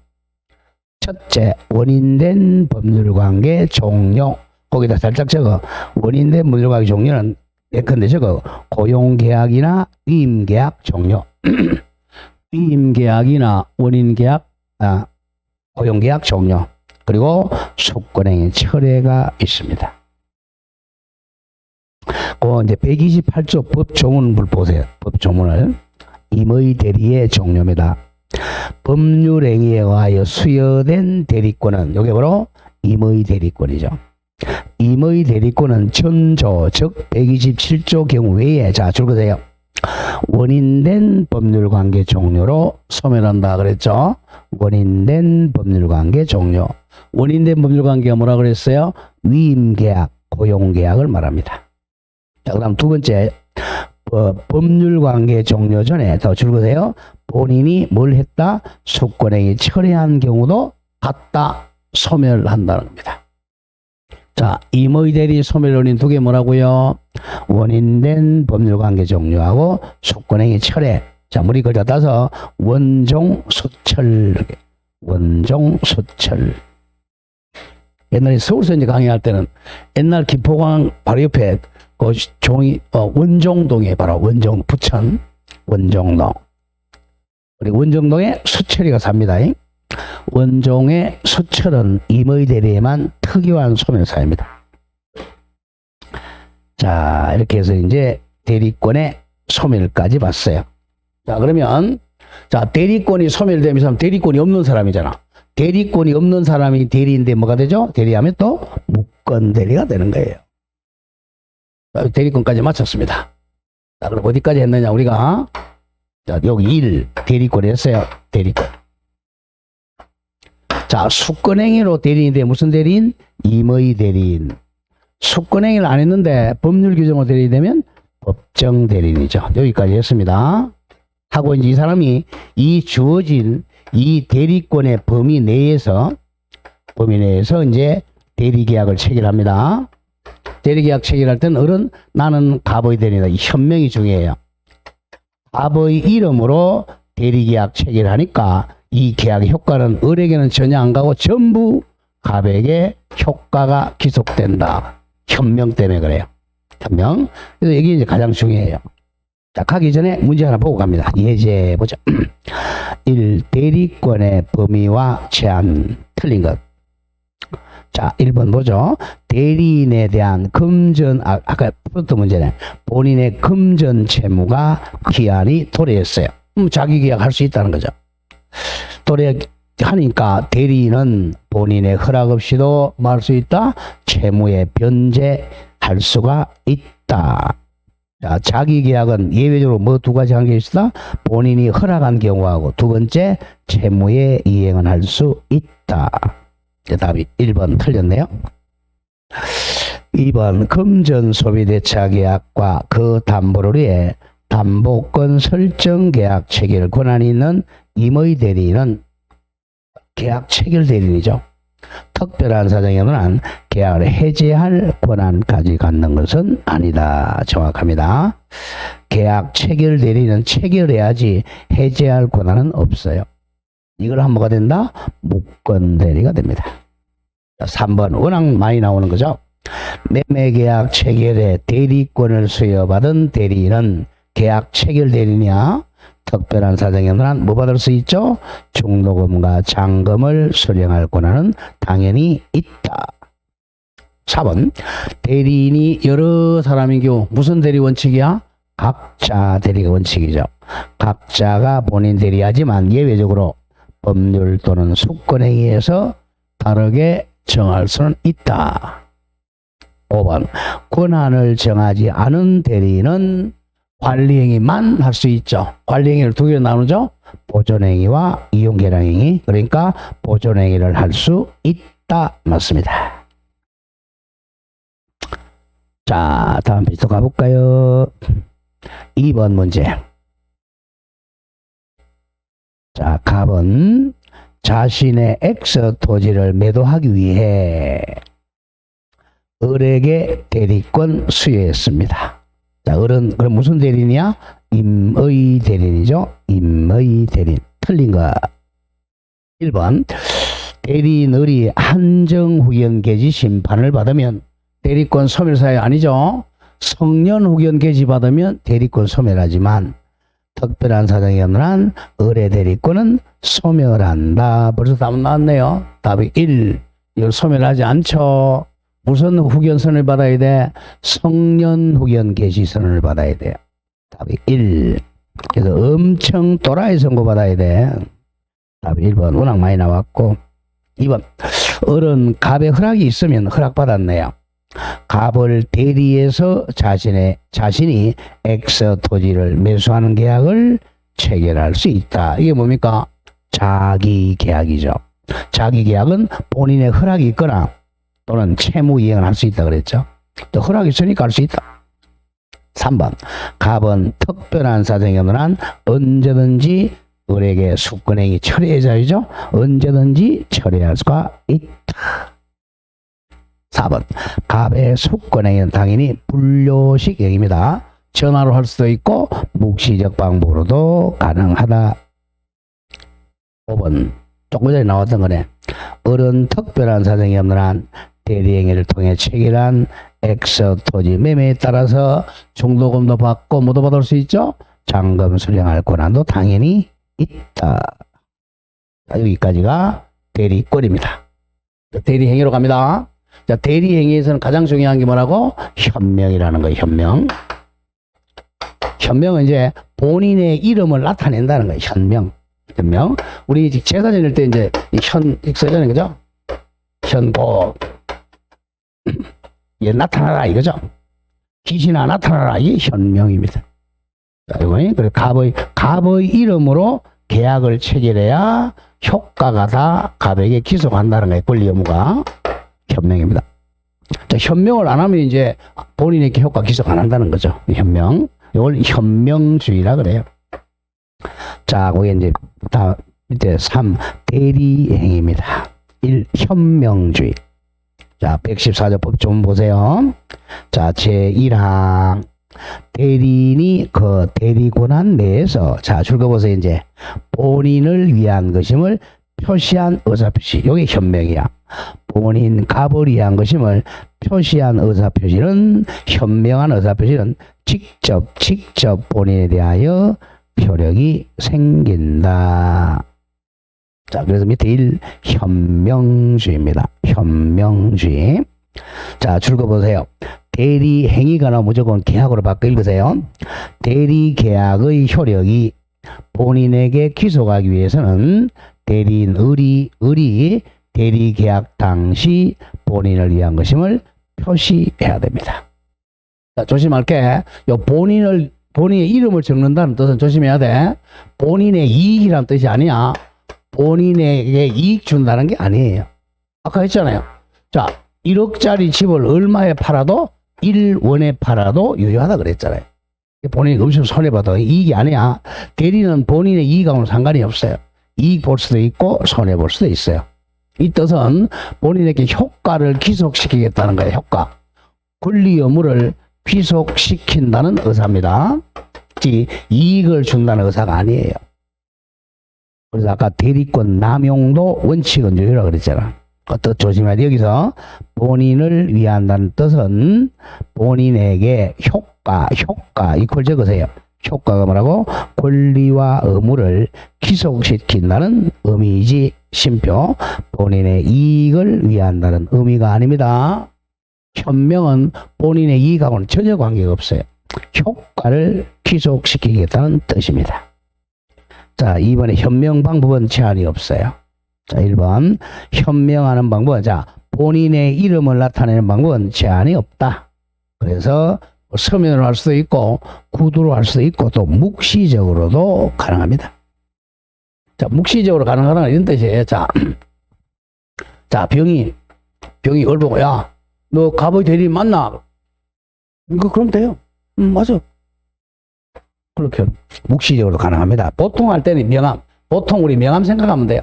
Speaker 1: 첫째, 원인된 법률관계 종료. 거기다 살짝 적어. 원인된 법률관계 종료는 예컨대 적어. 고용계약이나 위임계약 종료. 위임계약이나 원인계약, 고용계약 종료. 그리고 수권행위 철회가 있습니다. 그 이제 128조 법조문을 보세요. 법조문을. 임의 대리의 종료입니다. 법률행위에 의하여 수여된 대리권은 요게 바로 임의 대리권이죠. 임의 대리권은 전조 즉 127조 경우 외에, 자 줄거세요. 원인된 법률관계 종료로 소멸한다 그랬죠. 원인된 법률관계 종료. 원인된 법률관계가 뭐라 그랬어요? 위임계약, 고용계약을 말합니다. 자, 그 다음 두 번째, 법률관계 종료 전에 더 줄거세요. 본인이 뭘 했다? 수권행위 철회한 경우도 갖다 소멸한다는 겁니다. 자, 임의 대리 소멸 원인 두 개 뭐라고요? 원인된 법률관계 종료하고 수권행위 철회. 자, 우리 그걸 따서 원종 수철. 원종 수철. 옛날에 서울서 이제 강의할 때는 옛날 김포광 바로 옆에 그 종이 원종동에 바로 원종 부천 원종동. 우리 원종동에 수철이가 삽니다. 원종의 수철은 임의 대리에만 특유한 소멸사입니다. 자, 이렇게 해서 이제 대리권의 소멸까지 봤어요. 자, 그러면 자, 대리권이 소멸되면 사람 대리권이 없는 사람이잖아. 대리권이 없는 사람이 대리인데 뭐가 되죠? 대리하면 또 무권 대리가 되는 거예요. 자, 대리권까지 마쳤습니다. 자, 그럼 어디까지 했느냐 우리가? 자, 여기 1 대리권 했어요. 대리권. 자, 수권행위로 대리인인데 무슨 대리인? 임의 대리인. 수권행위를 안 했는데 법률 규정으로 대리인이 되면 법정 대리인이죠. 여기까지 했습니다. 하고 이제 이 사람이 이 주어진 이 대리권의 범위 내에서 이제 대리계약을 체결합니다. 대리계약 체결할 때는 을은 나는 갑의 대리인이다. 이 현명이 중요해요. 갑의 이름으로 대리계약 체결하니까 이 계약의 효과는 을에게는 전혀 안 가고 전부 갑에게 효과가 기속된다. 현명 때문에 그래요. 현명. 그래서 이게 이제 가장 중요해요. 자, 가기 전에 문제 하나 보고 갑니다. 예제 보자. 1. 대리권의 범위와 제한. 틀린 것. 자, 1번 보죠. 대리인에 대한 금전, 아까 풀었던 문제네. 본인의 금전 채무가 기한이 도래했어요. 자기 계약할 수 있다는 거죠. 도래하니까 대리인은 본인의 허락 없이도 뭐 할 수 있다? 채무에 변제할 수가 있다. 자, 자기 계약은 예외적으로 뭐 두 가지 한게 있다? 본인이 허락한 경우하고 두 번째 채무에 이행은 할 수 있다. 답이 1번 틀렸네요. 2번 금전 소비대차 계약과 그 담보를 위해 담보권 설정 계약 체결 권한이 있는 임의 대리인은 계약 체결 대리인이죠. 특별한 사정에 의한 계약을 해제할 권한까지 갖는 것은 아니다. 정확합니다. 계약 체결 대리인은 체결해야지 해제할 권한은 없어요. 이걸 하면 뭐가 된다? 무권 대리가 됩니다. 3번 워낙 많이 나오는 거죠. 매매계약 체결에 대리권을 수여받은 대리인은 계약 체결 대리냐? 특별한 사정에 의한 뭐 받을 수 있죠? 중도금과 잔금을 수령할 권한은 당연히 있다. 4번 대리인이 여러 사람인 경우 무슨 대리 원칙이야? 각자 대리가 원칙이죠. 각자가 본인 대리하지만 예외적으로 법률 또는 수권행위에서 다르게 정할 수는 있다. 5번 권한을 정하지 않은 대리인은 관리행위만 할 수 있죠. 관리행위를 두 개로 나누죠. 보존행위와 이용계량행위. 그러니까 보존행위를 할 수 있다. 맞습니다. 자, 다음 페이지 또 가볼까요? 2번 문제. 자, 갑은 자신의 X 토지를 매도하기 위해 을에게 대리권 수여했습니다. 자, 을은 그럼 무슨 대리인이야? 임의 대리인이죠. 임의 대리인. 틀린 거. 1번 대리인 을이 한정후견 개시 심판을 받으면 대리권 소멸사유 아니죠. 성년후견 개시 받으면 대리권 소멸하지만 특별한 사정이 없는 한 을의 대리권은 소멸한다. 벌써 답 나왔네요. 답이 1. 이걸 소멸하지 않죠. 무슨 후견선을 받아야 돼? 성년 후견 개시선을 받아야 돼요. 답이 1. 그래서 엄청 또라이 선고 받아야 돼. 답이 1번. 워낙 많이 나왔고. 2번. 을은 갑의 허락이 있으면 허락받았네요. 갑을 대리해서 자신이 X 토지를 매수하는 계약을 체결할 수 있다. 이게 뭡니까? 자기 계약이죠. 자기 계약은 본인의 허락이 있거나 또는 채무 이행을 할 수 있다 그랬죠. 또 허락이 있으니까 할 수 있다. 3번 갑은 특별한 사정이 없는 한 언제든지 을에게 수권행위 철회의 자유죠. 언제든지 철회할 수가 있다. 4번 갑의 수권행위는 당연히 불료식 행위입니다. 전화로 할 수도 있고 묵시적 방법으로도 가능하다. 5번 조금 전에 나왔던 거네. 을은 특별한 사정이 없는 한 대리행위를 통해 체결한 X 토지 매매에 따라서 중도금도 받고 뭐도 받을 수 있죠. 잔금 수령할 권한도 당연히 있다. 자, 여기까지가 대리권입니다. 대리행위로 갑니다. 자, 대리행위에서는 가장 중요한 게 뭐라고? 현명이라는 거예요. 현명. 현명은 이제 본인의 이름을 나타낸다는 거예요. 현명. 현명. 우리 제사 지낼 때 이제 써잖아요. 그죠? 현복. 얘 나타나라 이거죠. 귀신아 나타나라. 이게 현명입니다. 자, 이거는 그래 갑의 이름으로 계약을 체결해야 효과가 다 갑에게 기속한다는 거예요. 권리 의무가. 현명입니다. 자, 현명을 안 하면 이제 본인에게 효과 기속 안 한다는 거죠. 현명. 이걸 현명주의라 그래요. 자, 거기 이제 다 밑에 3 대리행위입니다. 1 현명주의. 자, 114조 법 좀 보세요. 자, 제1항 대리인이 그 대리 권한 내에서 자, 줄거보세요. 이제 본인을 위한 것임을 표시한 의사표시. 이게 현명이야. 본인 갑을 위한 것임을 표시한 의사표시는 현명한 의사표시는 직접 본인에 대하여 효력이 생긴다. 자, 그래서 밑에 1, 현명주의입니다. 현명주의. 자, 줄 거 보세요. 대리 행위가 나오면 무조건 계약으로 바꿔 읽으세요. 대리 계약의 효력이 본인에게 귀속하기 위해서는 대리인 을이 대리 계약 당시 본인을 위한 것임을 표시해야 됩니다. 자, 조심할 게, 본인의 이름을 적는다는 뜻은 조심해야 돼. 본인의 이익이란 뜻이 아니야. 본인에게 이익 준다는 게 아니에요. 아까 했잖아요. 자, 1억짜리 집을 얼마에 팔아도 1원에 팔아도 유효하다 그랬잖아요. 본인이 음식 손해봐도 이익이 아니야. 대리는 본인의 이익하고는 상관이 없어요. 이익 볼 수도 있고 손해 볼 수도 있어요. 이 뜻은 본인에게 효과를 귀속시키겠다는 거예요. 효과. 권리 의무를 귀속시킨다는 의사입니다. 이익을 준다는 의사가 아니에요. 그래서 아까 대리권 남용도 원칙은 유효라고 그랬잖아. 그 뜻 조심해야 돼. 여기서 본인을 위한다는 뜻은 본인에게 효과 이걸 적으세요. 효과가 뭐라고? 권리와 의무를 귀속시킨다는 의미이지 심표 본인의 이익을 위한다는 의미가 아닙니다. 현명은 본인의 이익하고는 전혀 관계가 없어요. 효과를 귀속시키겠다는 뜻입니다. 자, 2번에 현명 방법은 제한이 없어요. 자, 1번 현명하는 방법은, 자, 본인의 이름을 나타내는 방법은 제한이 없다. 그래서 서면으로 할 수도 있고 구두로 할 수도 있고 또 묵시적으로도 가능합니다. 자, 묵시적으로 가능하다는 이런 뜻이에요. 자, 병이 얼보고, 야, 너 갑의 대리 맞나? 그럼 돼요. 맞아. 그렇게 묵시적으로 가능합니다. 보통 할 때는 명함. 보통 우리 명함 생각하면 돼요.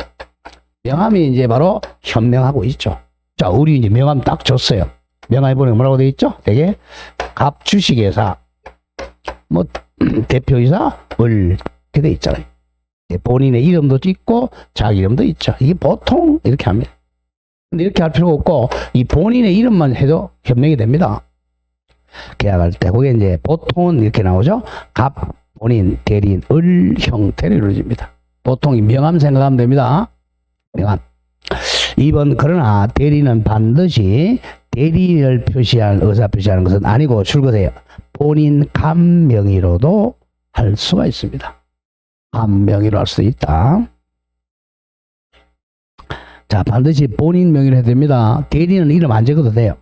Speaker 1: 명함이 이제 바로 현명하고 있죠. 자, 우리 이제 명함 딱 줬어요. 명함에 보면 뭐라고 돼 있죠? 되게 갑 주식회사, 대표이사, 이렇게 돼 있잖아요. 본인의 이름도 있고 자기 이름도 있죠. 이게 보통 이렇게 합니다. 근데 이렇게 할 필요가 없고 이 본인의 이름만 해도 현명이 됩니다. 계약할 때 그게 이제 보통은 이렇게 나오죠. 갑, 본인, 대리인, 형태를 이루어집니다. 보통 이 명함 생각하면 됩니다. 명함. 2번 그러나 대리는 반드시 대리를 표시한 의사 표시하는 것은 아니고 줄거세요. 본인 감명의로도 할 수가 있습니다. 감명의로 할 수 있다. 자, 반드시 본인 명의로 해야 됩니다. 대리는 이름 안 적어도 돼요.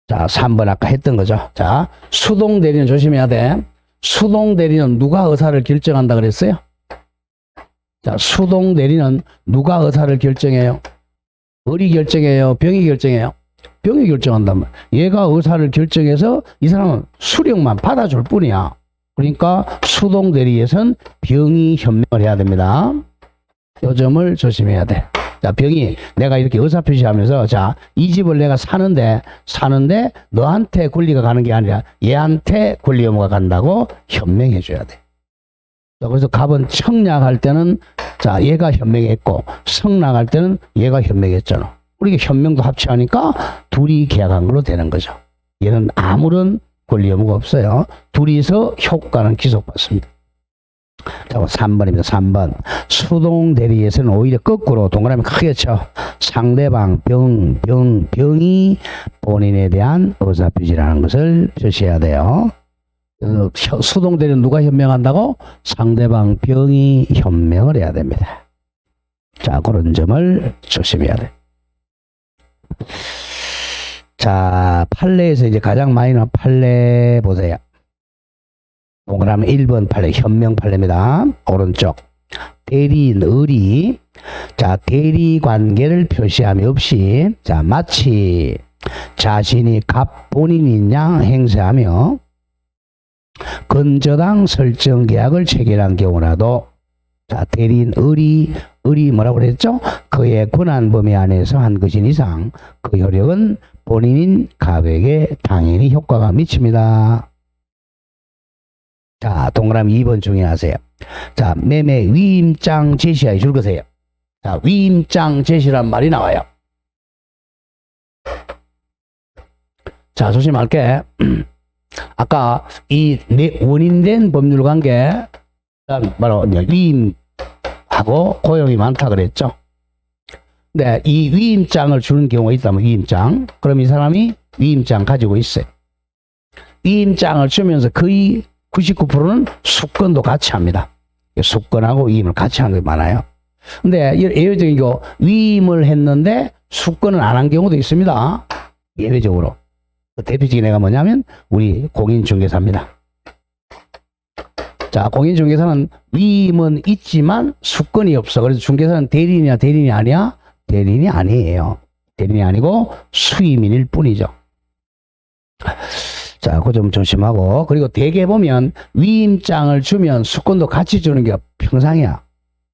Speaker 1: 자, 3번 아까 했던 거죠. 자, 수동 대리는 조심해야 돼. 수동 대리는 누가 의사를 결정한다 그랬어요? 자, 수동 대리는 누가 의사를 결정해요? 을이 결정해요? 병이 결정해요? 병이 결정한단 말이야. 얘가 의사를 결정해서 이 사람은 수령만 받아줄 뿐이야. 그러니까 수동 대리에선 병이 현명을 해야 됩니다. 이 점을 조심해야 돼. 자, 병이 내가 이렇게 의사 표시하면서, 자, 이 집을 내가 사는데 너한테 권리가 가는 게 아니라 얘한테 권리 의무가 간다고 현명해 줘야 돼. 자, 그래서 갑은 청약할 때는, 자, 얘가 현명했고 성락할 때는 얘가 현명했잖아. 우리가 현명도 합치하니까 둘이 계약한 걸로 되는 거죠. 얘는 아무런 권리 의무가 없어요. 둘이서 효과는 귀속받습니다. 자, 3번입니다. 3번. 수동 대리에서는 오히려 거꾸로 동그라미 크게 쳐. 상대방 병이 본인에 대한 의사표시라는 것을 표시해야 돼요. 그래서 수동 대리는 누가 현명한다고? 상대방 병이 현명을 해야 됩니다. 자, 그런 점을 조심해야 돼. 자, 판례에서 이제 가장 많이 나온 판례 보세요. 동그라미 1번 판례, 현명 판례입니다. 오른쪽. 대리인, 을이, 자, 대리 관계를 표시함이 없이, 자, 마치 자신이 갑 본인인 양 행세하며 근저당 설정 계약을 체결한 경우라도, 자, 대리인, 을이 뭐라고 그랬죠? 그의 권한 범위 안에서 한 것인 이상 그 효력은 본인인 갑에게 당연히 효과가 미칩니다. 자, 동그라미 2번 중요하세요. 자, 매매 위임장 제시하여 줄 것이에요. 자, 위임장 제시란 말이 나와요. 자, 조심할게. 아까 이 원인된 법률 관계, 바로 이제 위임하고 고용이 많다 그랬죠. 네, 이 위임장을 주는 경우가 있다면 위임장. 그럼 이 사람이 위임장 가지고 있어요. 위임장을 주면서 거의 99%는 수권도 같이 합니다. 수권하고 위임을 같이 하는 게 많아요. 근데 예외적인 거 위임을 했는데 수권은 안 한 경우도 있습니다. 예외적으로. 대표적인 애가 뭐냐면 우리 공인중개사입니다. 자, 공인중개사는 위임은 있지만 수권이 없어. 그래서 중개사는 대리인이야, 대리인이 아니야? 대리인이 아니에요. 대리인이 아니고 수임인일 뿐이죠. 자, 그거 좀 조심하고. 그리고 대개 보면 위임장을 주면 수권도 같이 주는 게 평상이야.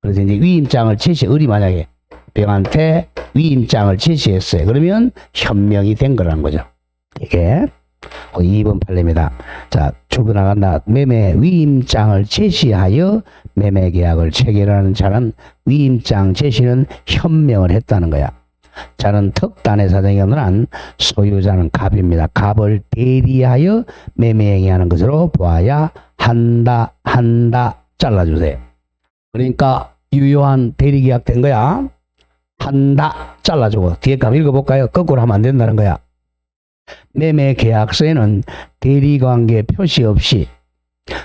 Speaker 1: 그래서 이제 위임장을 을이 만약에 병한테 위임장을 제시했어요. 그러면 현명이 된 거라는 거죠. 이게 2번 판례입니다. 자, 출구 나간다. 매매 위임장을 제시하여 매매 계약을 체결하는 자는 위임장 제시는 현명을 했다는 거야. 자는 특단의 사정이 없는 한 소유자는 갑입니다. 갑을 대리하여 매매 행위하는 것으로 보아야 한다 잘라주세요. 그러니까 유효한 대리계약 된 거야. 한다 잘라주고 뒤에 값 읽어볼까요? 거꾸로 하면 안 된다는 거야. 매매 계약서에는 대리관계 표시 없이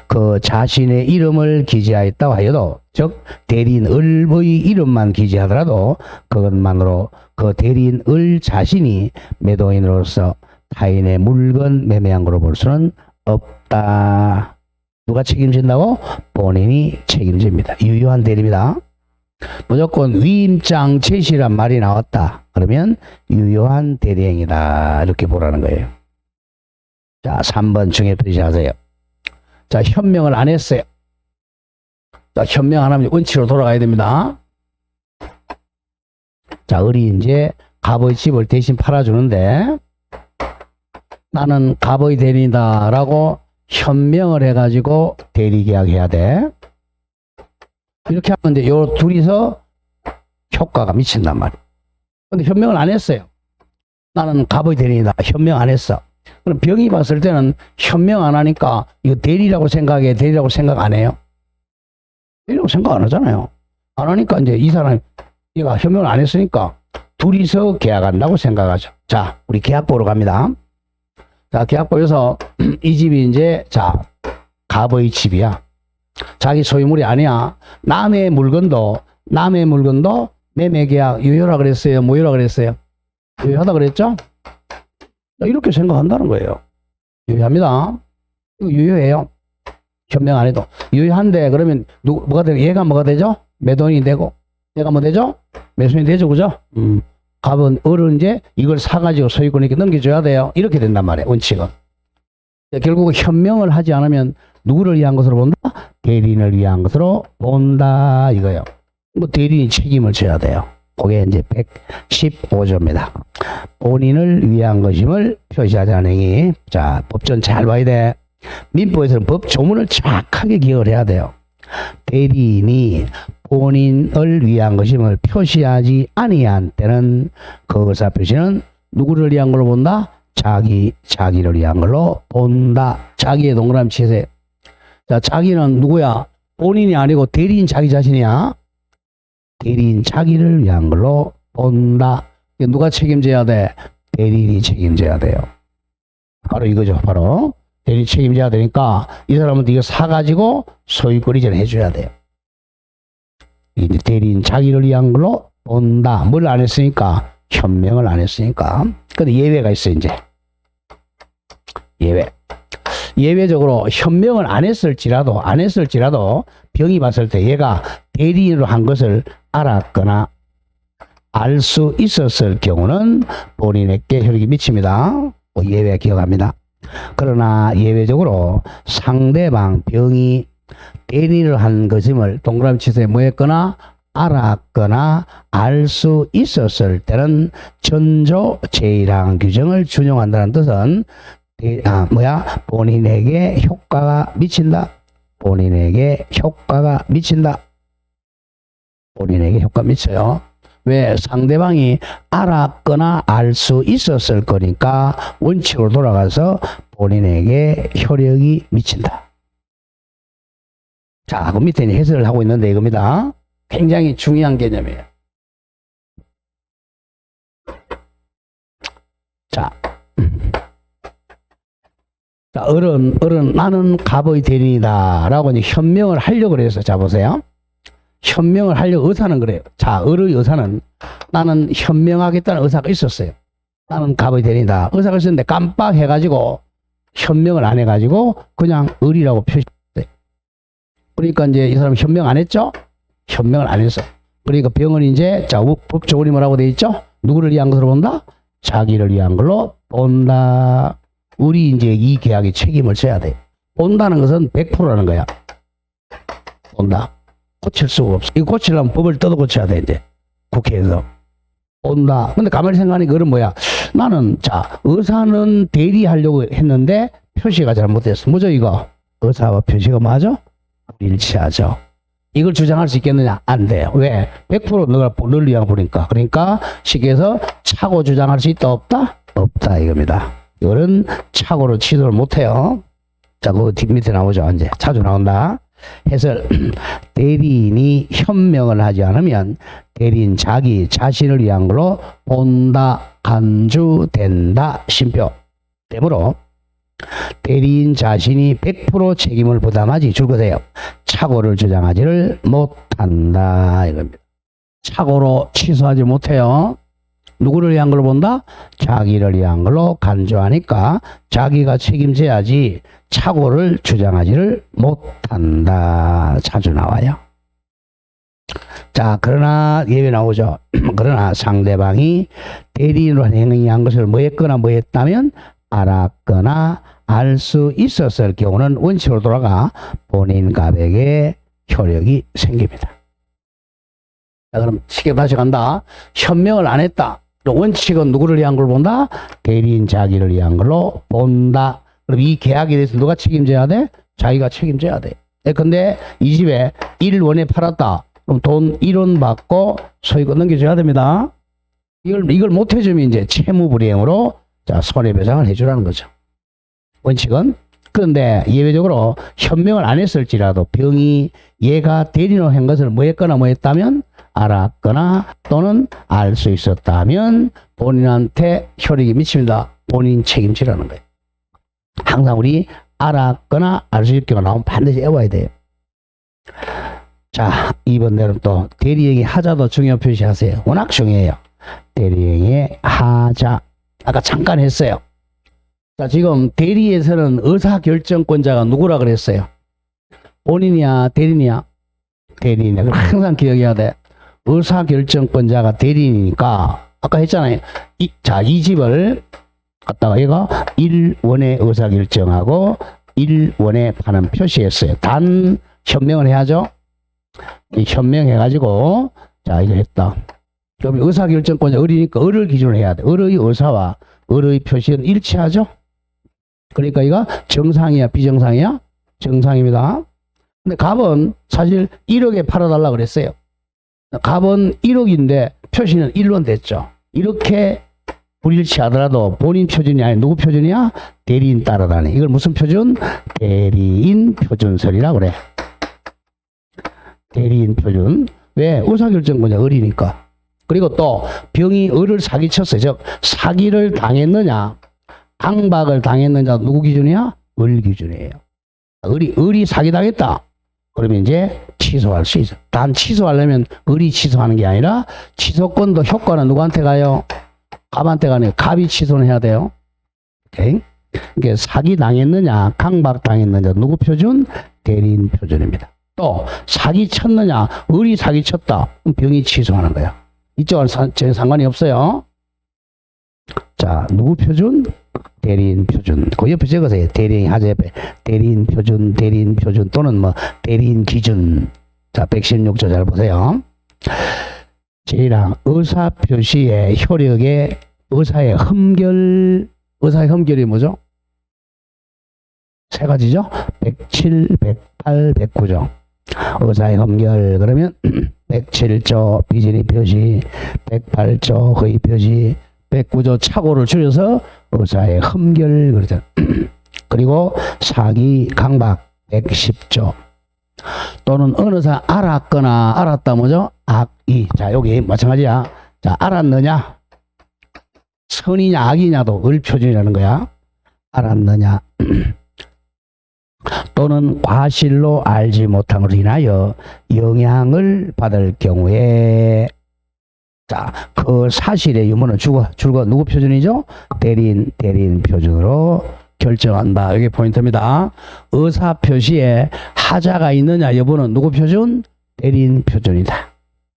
Speaker 1: 그 자신의 이름을 기재하였다고 하여도, 즉 대리인 을의 이름만 기재하더라도 그것만으로 그 대리인 을 자신이 매도인으로서 타인의 물건 매매한 거로 볼 수는 없다. 누가 책임진다고? 본인이 책임집니다. 유효한 대리입니다. 무조건 위임장 제시란 말이 나왔다. 그러면 유효한 대리행위다. 이렇게 보라는 거예요. 자, 3번 중에 표시하세요. 자, 현명을 안 했어요. 자, 현명 안 하면 원칙으로 돌아가야 됩니다. 자, 을이 이제 갑의 집을 대신 팔아주는데 나는 갑의 대리인이다 라고 현명을 해가지고 대리계약 해야 돼. 이렇게 하면 이제 요 둘이서 효과가 미친단 말이야. 근데 현명을 안 했어요. 나는 갑의 대리인이다. 현명 안 했어. 그럼 병이 봤을 때는 현명 안 하니까 이거 대리라고 생각해, 대리라고 생각 안 해요? 대리라고 생각 안 하잖아요. 안 하니까 이제 이 사람이 얘가 현명을 안 했으니까 둘이서 계약한다고 생각하죠. 자, 우리 계약 보러 갑니다. 자, 계약 보여서 이 집이 이제 자, 갑의 집이야. 자기 소유물이 아니야. 남의 물건도 매매계약 유효라 그랬어요? 무효라 그랬어요? 유효하다 그랬죠? 이렇게 생각한다는 거예요. 유효합니다. 이거 유효해요. 현명 안 해도. 유효한데 그러면 뭐가 되고 얘가 뭐가 되죠? 매도인이 되고 얘가 뭐 되죠? 매수인이 되죠. 그죠? 갑은 을은 이제 이걸 사가지고 소유권에게 넘겨줘야 돼요. 이렇게 된단 말이에요. 원칙은. 결국 현명을 하지 않으면 누구를 위한 것으로 본다? 대리인을 위한 것으로 본다 이거예요. 뭐 대리인이 책임을 져야 돼요. 그게 이제 115조입니다. 본인을 위한 것임을 표시하지 않은 행위. 자, 법전 잘 봐야 돼. 민법에서는 법 조문을 정확하게 기억을 해야 돼요. 대리인이 본인을 위한 것임을 표시하지 아니한 때는 그 의사 표시는 누구를 위한 걸로 본다? 자기를 위한 걸로 본다. 자기의 동그라미 치세요. 자, 자기는 누구야? 본인이 아니고 대리인 자기 자신이야. 대리인 자기를 위한 걸로 본다. 누가 책임져야 돼? 대리인이 책임져야 돼요. 바로 이거죠. 바로 대리인 책임져야 되니까 이 사람은 이거 사가지고 소유권 이전을 해줘야 돼요. 이제 대리인 자기를 위한 걸로 본다. 뭘 안 했으니까? 현명을 안 했으니까. 근데 예외가 있어요. 이제 예외적으로 현명을 안 했을지라도 병이 봤을 때 얘가 대리인으로 한 것을 알았거나 알 수 있었을 경우는 본인에게 효력이 미칩니다. 예외 기억합니다. 그러나 예외적으로 상대방 병이 대리를 한 것임을 동그라미 치세요. 뭐 했거나 알았거나 알 수 있었을 때는 전조 제1항 규정을 준용한다는 뜻은 본인에게 효과가 미친다. 본인에게 효과가 미쳐요. 왜? 상대방이 알았거나 알 수 있었을 거니까 원칙으로 돌아가서 본인에게 효력이 미친다. 자, 그 밑에 해설을 하고 있는데 이겁니다. 굉장히 중요한 개념이에요. 자, 어른, 나는 갑의 대리인이다. 라고 이제 현명을 하려고 그래서, 자, 보세요. 현명을 하려고 의사는 그래요. 자, 을의 의사는 나는 현명하겠다는 의사가 있었어요. 나는 갑의 대리인이다. 의사가 있었는데 깜빡해가지고 현명을 안 해가지고 그냥 을이라고 표시했어요. 그러니까 이제 이 사람 현명 안 했죠? 현명을 안 했어. 그러니까 병은 이제, 자, 법조문이 뭐라고 돼 있죠? 누구를 위한 것으로 본다? 자기를 위한 걸로 본다. 우리 이제 이 계약에 책임을 져야 돼. 본다는 것은 100%라는 거야. 본다. 고칠 수가 없어. 이거 고치려면 법을 뜯어 고쳐야 돼, 이제. 국회에서. 본다. 근데 가만히 생각하니까 그건 뭐야? 나는, 자, 의사는 대리하려고 했는데 표시가 잘못됐어. 뭐죠, 이거? 의사와 표시가 맞아? 일치하죠. 이걸 주장할 수 있겠느냐? 안 돼요. 왜? 100% 너를 위한 거니까. 그러니까 쉽게 해서 착오 주장할 수 있다, 없다? 없다, 이겁니다. 이거는 착오로 취소를 못해요. 자, 그 밑에 나오죠. 이제 자주 나온다. 해설. 대리인이 현명을 하지 않으면 대리인 자기 자신을 위한 걸로 본다, 간주된다, 심표. 되므로 대리인 자신이 100% 책임을 부담하지 줄거세요. 착오를 주장하지를 못한다, 이겁니다. 착오로 취소하지 못해요. 누구를 위한 걸로 본다? 자기를 위한 걸로 간주하니까 자기가 책임져야지 착오를 주장하지를 못한다. 자주 나와요. 자, 그러나 예외 나오죠. 그러나 상대방이 대리인으로 행위한 것을 뭐했거나 뭐했다면 알았거나 알 수 있었을 경우는 원칙으로 돌아가 본인 갑에게 효력이 생깁니다. 자, 그럼 쉽게 다시 간다. 현명을 안 했다. 원칙은 누구를 위한 걸 본다? 대리인 자기를 위한 걸로 본다. 그럼 이 계약에 대해서 누가 책임져야 돼? 자기가 책임져야 돼. 근데 이 집에 1원에 팔았다. 그럼 돈 1원 받고 소유권 넘겨줘야 됩니다. 이걸 못 해주면 이제 채무불이행으로 자, 손해배상을 해주라는 거죠. 원칙은. 그런데 예외적으로 현명을 안 했을지라도 병이 얘가 대리인으로 한 것을 뭐 했거나 뭐 했다면 알았거나 또는 알 수 있었다면 본인한테 효력이 미칩니다. 본인 책임지라는 거예요. 항상 우리 알았거나 알 수 있을 경우가 나오면 반드시 외워야 돼요. 자, 2번 내용 또 대리행위 하자도 중요 표시하세요. 워낙 중요해요. 대리행위의 하자. 아까 잠깐 했어요. 자, 지금 대리에서는 의사결정권자가 누구라 그랬어요? 본인이야, 대리인이야? 대리인이야. 그럼 항상 기억해야 돼. 의사결정권자가 대리인이니까 아까 했잖아요. 이 집을 갖다가 얘가 1원에 의사결정하고 1원에 파는 표시했어요. 단 현명을 해야죠. 현명해가지고 자, 이거 했다. 그럼 의사결정권자 을이니까 을을 기준으로 해야 돼. 을의 의사와 을의 표시는 일치하죠. 그러니까 이거 정상이야, 비정상이야? 정상입니다. 근데 갑은 사실 1억에 팔아달라 그랬어요. 갑은 1억인데 표시는 1원 됐죠. 이렇게 불일치하더라도 본인 표준이 아니 누구 표준이야? 대리인 따라다니. 이걸 무슨 표준? 대리인 표준설이라고 그래. 대리인 표준. 왜? 의사결정권자 을이니까. 그리고 또 병이 을을 사기쳤어요. 즉 사기를 당했느냐 강박을 당했느냐 누구 기준이야? 을 기준이에요. 을이 사기당했다. 그러면 이제 취소할 수 있어. 단 취소하려면 을이 취소하는 게 아니라 취소권도 효과는 누구한테 가요? 갑한테 가네요. 갑이 취소는 해야 돼요. 오케이? 그러니까 사기 당했느냐 강박 당했느냐 누구 표준? 대리인 표준입니다. 또 사기 쳤느냐 을이 사기 쳤다. 그럼 병이 취소하는 거야. 이쪽은 전혀 상관이 없어요. 자, 누구 표준? 대리인 표준. 그 옆에 적으세요. 대리인 하자 옆에. 대리인 표준 또는 뭐 대리인 기준. 자, 116조 잘 보세요. 제1항 의사 표시의 효력의 의사의 흠결이 뭐죠? 세 가지죠? 107, 108, 109조. 의사의 흠결 그러면 107조 비진의 표시, 108조 허위 표시, 109조 착오를 줄여서 의사의 흠결 그러잖아. 그리고 사기 강박 110조. 또는 어느 사람 알았거나 알았다 뭐죠? 악이. 자, 여기 마찬가지야. 자, 알았느냐? 선이냐 악이냐도 을 표준이라는 거야. 알았느냐? 또는 과실로 알지 못한 것으로 인하여 영향을 받을 경우에, 자, 그 사실의 유무는 줄거 누구 표준이죠? 대리인 표준으로 결정한다. 이게 포인트입니다. 의사 표시에 하자가 있느냐 여부는 누구 표준? 대리인 표준이다.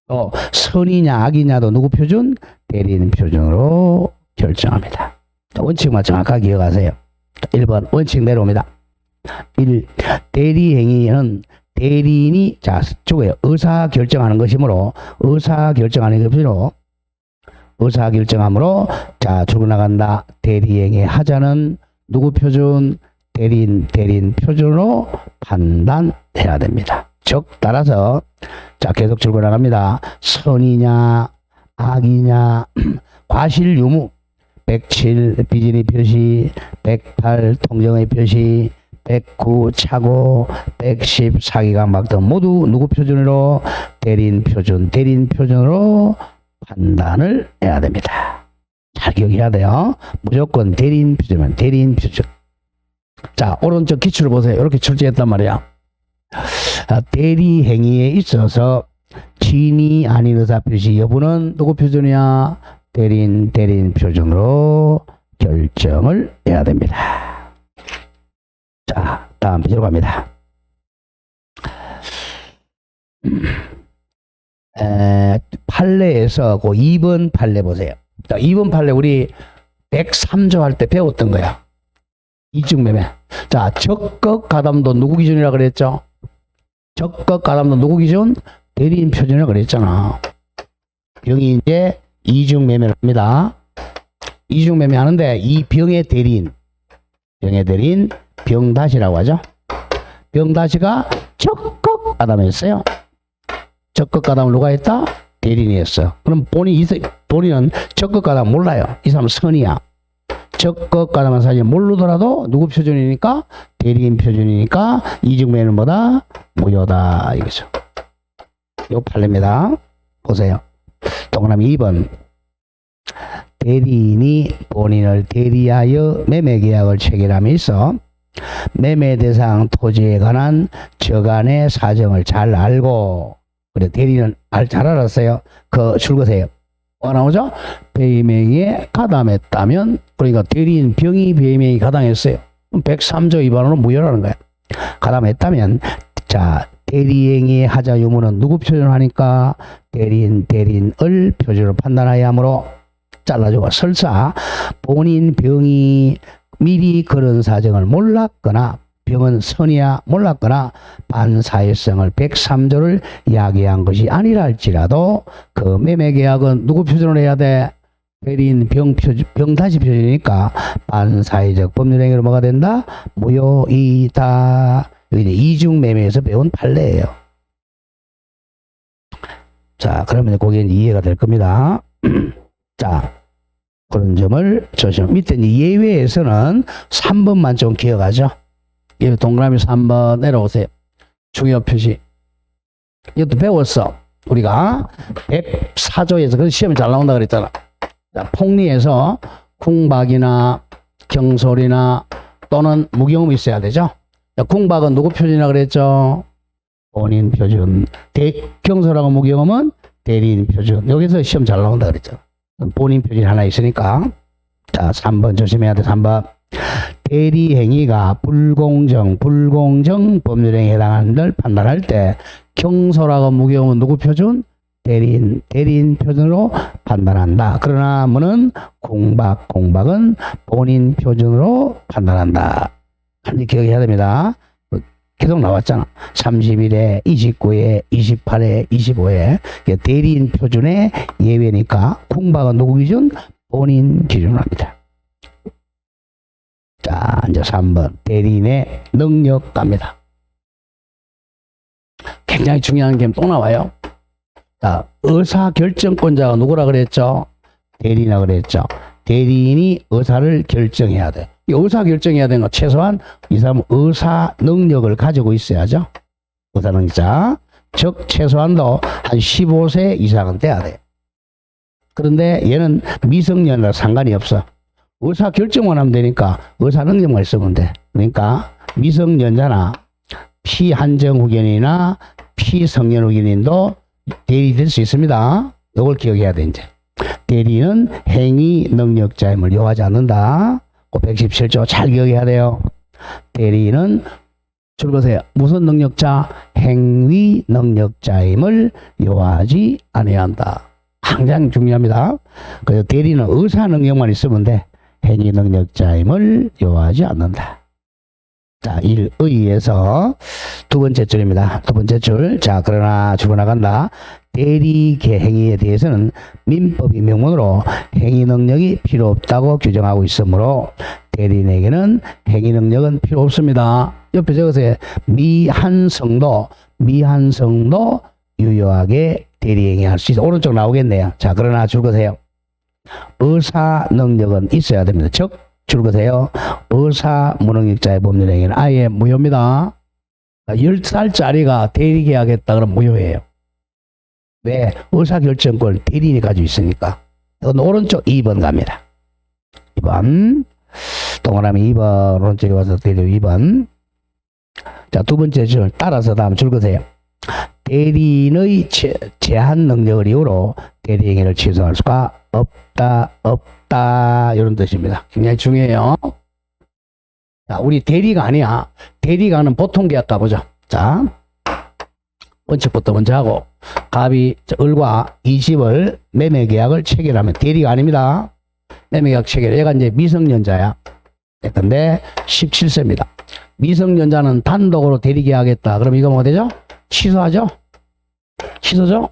Speaker 1: 또 선이냐 악이냐도 누구 표준? 대리인 표준으로 결정합니다. 원칙만 정확하게 기억하세요. 1번 원칙 내려옵니다. 1. 대리행위는 대리인이, 자, 저거예요. 의사 결정하는 것이므로, 의사결정함으로, 자, 줄고 나간다. 대리행위 하자는 누구 표준? 대리인 표준으로 판단해야 됩니다. 즉, 따라서, 자, 계속 줄고 나갑니다. 선이냐, 악이냐, 과실 유무, 107 비진의 표시, 108 통정의 표시, 109 착오, 110 사기강박 등 모두 누구 표준으로? 대리인 표준으로 판단을 해야 됩니다. 잘 기억해야 돼요. 무조건 대리인 표준이면 대리인 표준. 자, 오른쪽 기출을 보세요. 이렇게 출제했단 말이야. 대리 행위에 있어서 진이 아닌 의사 표시 여부는 누구 표준이야? 대리인 표준으로 결정을 해야 됩니다. 자, 다음 페이지로 갑니다. 판례에서 그 2번 판례 보세요. 자, 2번 판례 우리 103조 할 때 배웠던 거야. 이중매매. 자, 적극 가담도 누구 기준이라 그랬죠? 적극 가담도 누구 기준? 대리인 표준이라 그랬잖아. 병이 이제 이중매매를 합니다. 이중매매 하는데 이 병의 대리인 병다시라고 하죠. 병다시가 적극 가담했어요. 적극 가담을 누가 했다? 대리인이 했어. 그럼 본인은 적극 가담 몰라요. 이 사람은 선이야. 적극 가담한 사실 모르더라도 누구 표준이니까? 대리인 표준이니까 이중매매는 뭐다? 무효다. 이거죠. 요 판례입니다. 보세요. 동그라미 2번. 대리인이 본인을 대리하여 매매계약을 체결함에 있어 매매 대상 토지에 관한 저간의 사정을 잘 알고, 그래, 대리인은 잘 알았어요. 그 줄거세요. 뭐가 나오죠? 배임행위에 가담했다면, 그러니까 대리인 병이 배임행위 가담했어요. 103조 위반으로 무효라는 거야. 가담했다면, 자, 대리행위 하자 유무는 누구 표준을 하니까? 대리인을 표준으로 판단하여 하므로 잘라주고, 설사 본인 병이 미리 그런 사정을 몰랐거나 병은 선이야 몰랐거나 반사회성을 103조를 야기한 것이 아니라 할지라도 그 매매계약은 누구 표준으로 해야 돼? 대리인 병다시 표준이니까 반사회적 법률행위로 뭐가 된다? 무효이다. 여기 이중매매에서 배운 판례예요. 자, 그러면 거기에 이해가 될 겁니다. 자, 그런 점을 조심. 밑에 예외에서는 3번만 좀 기억하죠. 이 동그라미 3번 내려오세요. 중요 표시. 이것도 배웠어. 우리가 104조에서 그 시험이 잘 나온다 그랬잖아. 자, 폭리에서 궁박이나 경솔이나 또는 무경험이 있어야 되죠. 자, 궁박은 누구 표준이라 그랬죠? 본인 표준. 경솔하고 무경험은 대리인 표준. 여기서 시험 잘 나온다 그랬잖아. 본인 표준이 하나 있으니까. 자, 3번 조심해야 돼. 3번. 대리 행위가 불공정 법률행위에 해당하는 걸 판단할 때 경솔하고 무경험은 누구 표준? 대리인 표준으로 판단한다. 그러나 뭐는 공박은 본인 표준으로 판단한다. 한번 기억해야 됩니다. 계속 나왔잖아. 31회, 29회, 28회, 25회. 대리인 표준의 예외니까 공박은 누구 기준? 본인 기준으로 합니다. 자, 이제 3번. 대리인의 능력 갑니다. 굉장히 중요한 게 또 나와요. 자, 의사결정권자가 누구라 그랬죠? 대리인이라 그랬죠. 대리인이 의사를 결정해야 돼. 이 의사결정해야 되는 건 최소한 이 사람은 의사 능력을 가지고 있어야죠. 의사능력자. 즉 최소한도 한 15세 이상은 돼야 돼요. 그런데 얘는 미성년이라 상관이 없어. 의사 결정만 하면 되니까 의사 능력만 있으면 돼. 그러니까 미성년자나 피한정 후견인이나 피성년 후견인도 대리될 수 있습니다. 이걸 기억해야 돼. 이제 대리는 행위 능력자임을 요하지 않는다. 그 117조 잘 기억해야 돼요. 대리는 줄거세요. 무슨 능력자? 행위 능력자임을 요하지 않아야 한다. 항상 중요합니다. 그래서 대리는 의사 능력만 있으면 돼. 행위 능력자임을 요하지 않는다. 자, 1의에서 두 번째 줄입니다. 두 번째 줄. 자, 그러나 줄어나간다. 대리 행위에 대해서는 민법이 명문으로 행위 능력이 필요 없다고 규정하고 있으므로 대리인에게는 행위 능력은 필요 없습니다. 옆에 적으세요. 미한성도 유효하게 대리 행위할 수 있어. 오른쪽 나오겠네요. 자, 그러나 줄거세요. 의사 능력은 있어야 됩니다. 즉 줄거세요. 의사 무능력자의 법률 행위는 아예 무효입니다. 10살짜리가 대리 계약했다 그러면 무효예요. 왜? 의사결정권을 대리인이 가지고 있으니까. 오른쪽 2번 갑니다. 2번. 동그라미 2번. 오른쪽에 와서 대리 2번. 자, 두 번째 줄 따라서 다음 줄거세요. 대리인의 제한 능력을 이유로 대리 행위를 취소할 수가 없다. 이런 뜻입니다. 굉장히 중요해요. 자, 우리 대리가 아니야. 대리가는 보통 계약 가보죠. 자, 원칙부터 먼저 하고 갑이 을과 이 집을 매매 계약을 체결하면 대리가 아닙니다. 매매 계약 체결. 얘가 이제 미성년자야. 근데 17세입니다. 미성년자는 단독으로 대리 계약했다. 그럼 이거 뭐가 되죠? 취소하죠? 취소죠?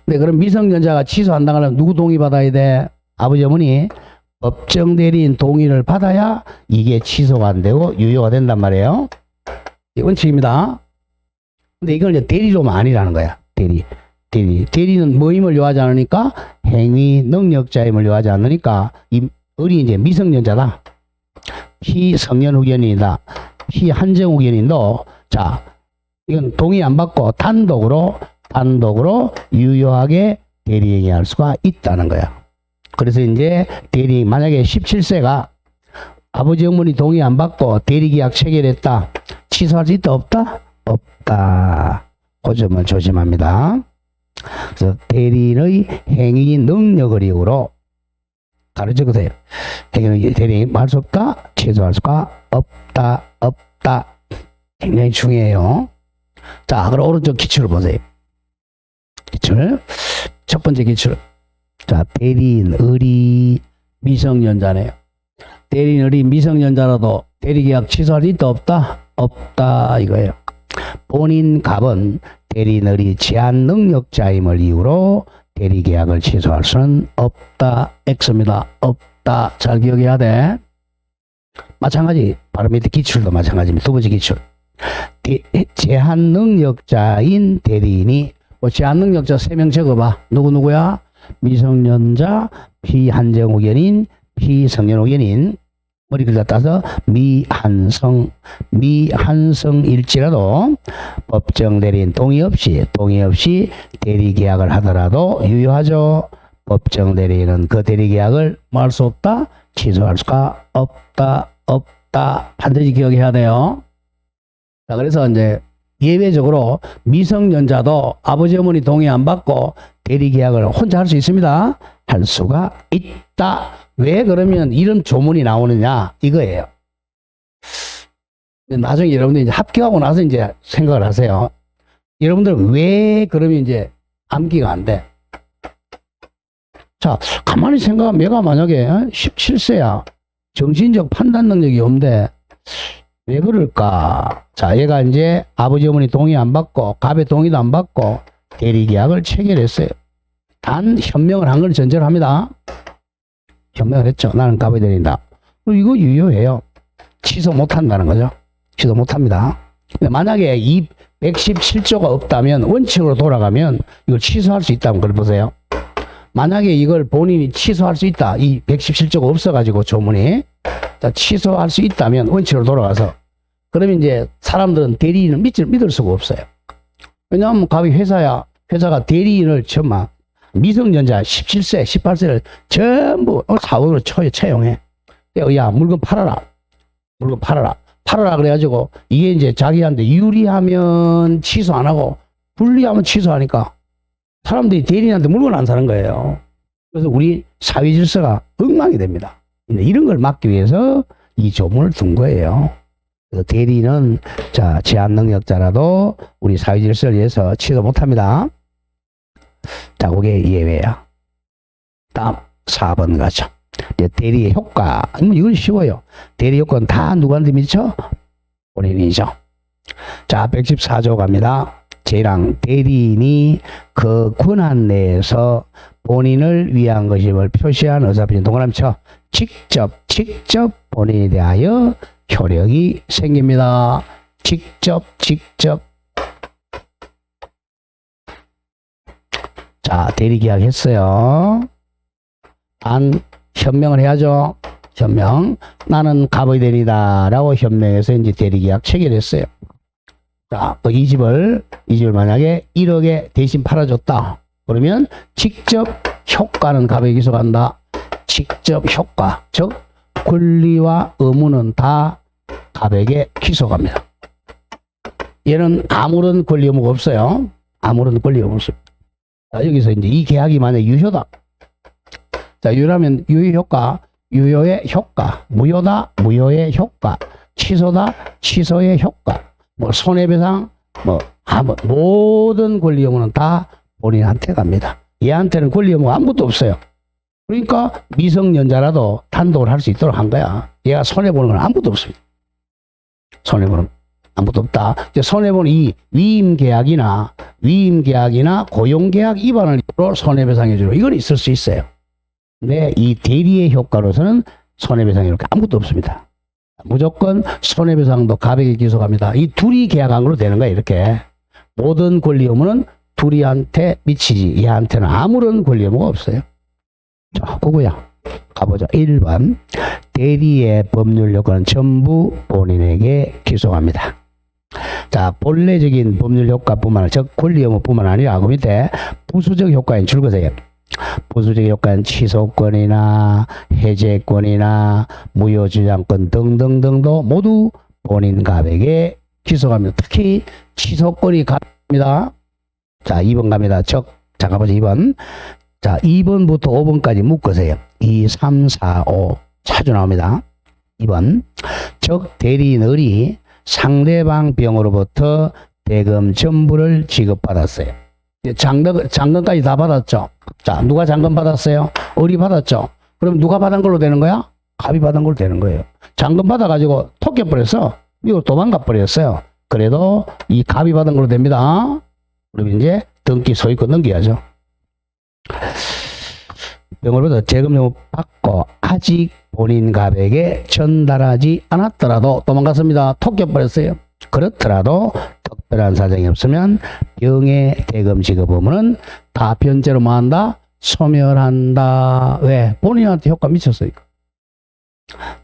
Speaker 1: 근데 그럼 미성년자가 취소한다면 누구 동의 받아야 돼? 아버지 어머니 법정 대리인 동의를 받아야 이게 취소가 안 되고 유효가 된단 말이에요. 이 원칙입니다. 근데 이걸 이제 대리로만 아니라는 거야. 대리는 뭐임을 요하지 않으니까 행위 능력자임을 요하지 않으니까 이 을이 이제 미성년자다. 피성년 후견인이다. 피한정 후견인도 자 이건 동의 안 받고 단독으로 유효하게 대리 행위할 수가 있다는 거야. 그래서 이제 대리 만약에 17세가 아버지 어머니 동의 안 받고 대리 계약 체결했다. 취소할 수 있다 없다? 없다. 그 점을 조심합니다. 그래서 대리인의 행위 능력을 이유로 가르쳐 보세요. 대리 할 수 없다. 취소할 수가 없다. 굉장히 중요해요. 자, 그럼 오른쪽 기출을 보세요. 기출. 첫 번째 기출. 자, 대리인 을이 미성년자네요. 대리인 을이 미성년자라도 대리계약 취소할 수 있다 없다? 없다 이거예요. 본인 갑은 대리인 을이 제한 능력자임을 이유로 대리계약을 취소할 수는 없다. X입니다. 없다. 잘 기억해야 돼. 마찬가지 바로 밑에 기출도 마찬가지입니다. 두 번째 기출. 제한 능력자인 대리인이 제한 능력자 3명 적어봐. 누구야? 미성년자, 피한정 후견인, 피성년 후견인. 머리 글자 따서 미한성일지라도 법정 대리인 동의 없이 대리 계약을 하더라도 유효하죠. 법정 대리인은 그 대리 계약을 뭐 할 수 없다? 취소할 수가 없다. 반드시 기억해야 돼요. 자, 그래서 이제 예외적으로 미성년자도 아버지 어머니 동의 안 받고 대리 계약을 혼자 할 수 있습니다. 할 수가 있다. 왜 그러면 이런 조문이 나오느냐 이거예요. 나중에 여러분들 이제 합격하고 나서 이제 생각을 하세요. 여러분들은 왜 그러면 이제 암기가 안 돼? 자, 가만히 생각하면 얘가 만약에 17세야. 정신적 판단 능력이 없는데 왜 그럴까? 자, 얘가 이제 아버지 어머니 동의 안 받고 갑의 동의도 안 받고 대리 계약을 체결했어요. 단 현명을 한 걸 전제로 합니다. 현명을 했죠. 나는 갑을 드린다. 이거 유효해요. 취소 못 한다는 거죠. 취소 못 합니다. 근데 만약에 이 117조가 없다면 원칙으로 돌아가면 이걸 취소할 수 있다면 그걸 보세요. 만약에 이걸 본인이 취소할 수 있다. 이 117조가 없어가지고 조문이 자, 취소할 수 있다면 원칙으로 돌아가서 그러면 이제 사람들은 대리인을 믿을 수가 없어요. 왜냐하면 갑이 회사야. 회사가 대리인을 전부 미성년자 17세, 18세를 전부 사원으로 채용해. 야, 물건 팔아라. 물건 팔아라. 팔아라 그래가지고 이게 이제 자기한테 유리하면 취소 안 하고 불리하면 취소하니까 사람들이 대리인한테 물건 안 사는 거예요. 그래서 우리 사회 질서가 엉망이 됩니다. 이런 걸 막기 위해서 이 조문을 둔 거예요. 그래서 대리인은 자, 제한 능력자라도 우리 사회 질서를 위해서 취소 못 합니다. 자, 그게 예외야. 다음 4번 가죠. 대리의 효과. 이건 쉬워요. 대리 효과는 다 누구한테 미쳐? 본인이죠. 자, 114조 갑니다. 제1항 대리인이 그 권한 내에서 본인을 위한 것임을 표시한 의사표시 동그라미 쳐. 직접 본인에 대하여 효력이 생깁니다. 직접. 자, 대리계약 했어요. 현명을 해야죠. 현명. 나는 갑의 대리다. 라고 현명해서 이제 대리계약 체결했어요. 자, 이 집을 만약에 1억에 대신 팔아줬다. 그러면 직접 효과는 갑에게 기소한다. 직접 효과. 즉, 권리와 의무는 다 갑에게 기소갑니다. 얘는 아무런 권리 의무가 없어요. 아무런 권리 의무가 없어요. 자, 여기서 이제 이 계약이 만약 유효다. 자, 유효라면 유효 효과, 유효의 효과, 무효다, 무효의 효과, 취소다, 취소의 효과, 뭐 손해배상, 모든 권리 의무는 다 본인한테 갑니다. 얘한테는 권리 의무가 아무것도 없어요. 그러니까 미성년자라도 단독을 할 수 있도록 한 거야. 얘가 손해보는 건 아무것도 없습니다. 손해보는 아무것도 없다. 이제 손해보는 이 위임계약이나 고용계약 위반을 이유로 손해배상해 주로 이건 있을 수 있어요. 근데 이 대리의 효과로서는 손해배상이 이렇게 아무것도 없습니다. 무조건 손해배상도 갑에게 기소갑니다. 이 둘이 계약한 걸로 되는 거야. 이렇게 모든 권리 의무는 둘이한테 미치지 얘한테는 아무런 권리 의무가 없어요. 자, 그거야. 가보자. 1번 대리의 법률 효과는 전부 본인에게 기소합니다. 자, 본래적인 법률 효과뿐만 아니라 즉 권리 의무뿐만 아니라 그 밑에 부수적 효과인 줄거세요. 부수적 효과는 취소권이나 해제권이나 무효주장권 등등등도 모두 본인 갑에게 기소합니다. 특히 취소권이 갑니다. 자, 2번 갑니다. 자, 가보자. 2번. 자, 2번부터 5번까지 묶으세요. 2, 3, 4, 5 자주 나옵니다. 2번. 즉 대리인이 상대방 병으로부터 대금 전부를 지급받았어요. 잔금까지 다 받았죠. 자, 누가 잔금 받았어요? 을이 받았죠. 그럼 누가 받은 걸로 되는 거야? 갑이 받은 걸로 되는 거예요. 잔금 받아가지고 토껴버렸어. 이거 도망가 버렸어요. 그래도 이 갑이 받은 걸로 됩니다. 그럼 이제 등기 소유권 넘겨야죠. 병으로부터 재금을 받고 아직 본인 갑에게 전달하지 않았더라도 도망갔습니다. 토껴버렸어요. 그렇더라도 특별한 사정이 없으면 병의 대금 지급 의무는 다 변제로 뭐 한다? 소멸한다. 왜? 본인한테 효과 미쳤으니까.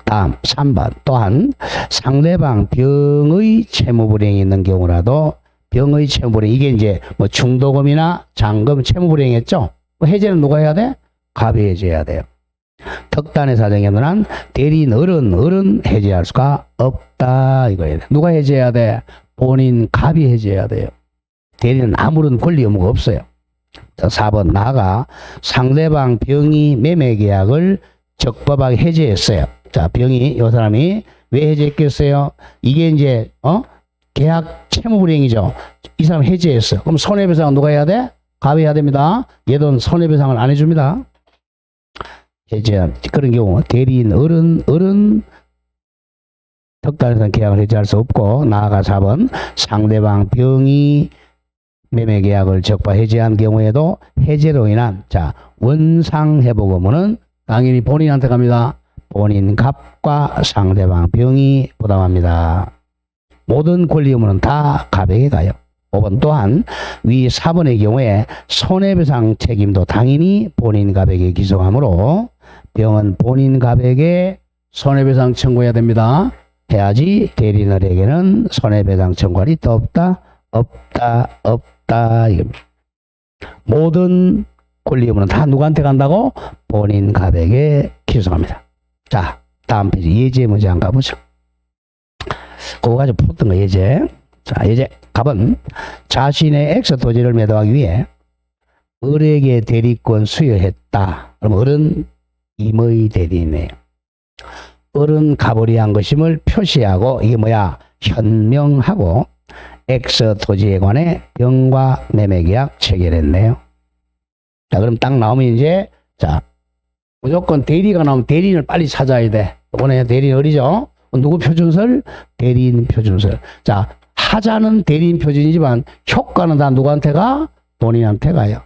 Speaker 1: 다음 3번. 또한 상대방 병의 채무불이행이 있는 경우라도 병의 채무불이행 이게 이제 뭐 중도금이나 잔금 채무불이행했죠. 해제는 누가 해야 돼? 갑이 해제해야 돼요. 특단의 사정에는 한 대리인 을은 해제할 수가 없다 이거예요. 누가 해제해야 돼? 본인 갑이 해제해야 돼요. 대리는 아무런 권리 의무가 없어요. 자, 4번 나아가 상대방 병이 매매 계약을 적법하게 해제했어요. 자, 병이 이 사람이 왜 해제했겠어요? 이게 이제 계약 채무불이행이죠. 이 사람 해제했어. 그럼 손해배상은 누가 해야 돼? 갑이 해야 됩니다. 얘도 손해배상을 안 해줍니다. 해제한 그런 경우 대리인 을은 특단에서는 계약을 해제할 수 없고 나아가 4번 상대방 병이 매매 계약을 적법 해제한 경우에도 해제로 인한 자 원상 회복 의무는 당연히 본인한테 갑니다. 본인 갑과 상대방 병이 부담합니다. 모든 권리 의무는 다 갑에게 가요. 5번 또한 위 4번의 경우에 손해배상 책임도 당연히 본인 갑에게 기소하므로 병은 본인 갑에게 손해배상 청구해야 됩니다. 해야지 대리인에게는 손해배상 청구할 리 없다. 있다. 이겁니다. 모든 권리 의무는 다 누구한테 간다고? 본인 갑에게 기소합니다. 자, 다음 페이지 예제 문제 한번 가보죠. 그거 가지고 풀었던 거 예제. 자, 예제. 갑은 자신의 X 토지를 매도하기 위해 을에게 대리권 수여했다. 그럼 을은 임의 대리인이에요. 을은 갑을 위한 것임을 표시하고 이게 뭐야? 현명하고 X 토지에 관해 병과 매매계약 체결했네요. 자, 그럼 딱 나오면 이제 자 무조건 대리가 나오면 대리인을 빨리 찾아야 돼. 이번에 대리인 어디죠? 누구 표준설? 대리인 표준설. 자, 하자는 대리인 표준이지만 효과는 다 누구한테 가? 본인한테 가요.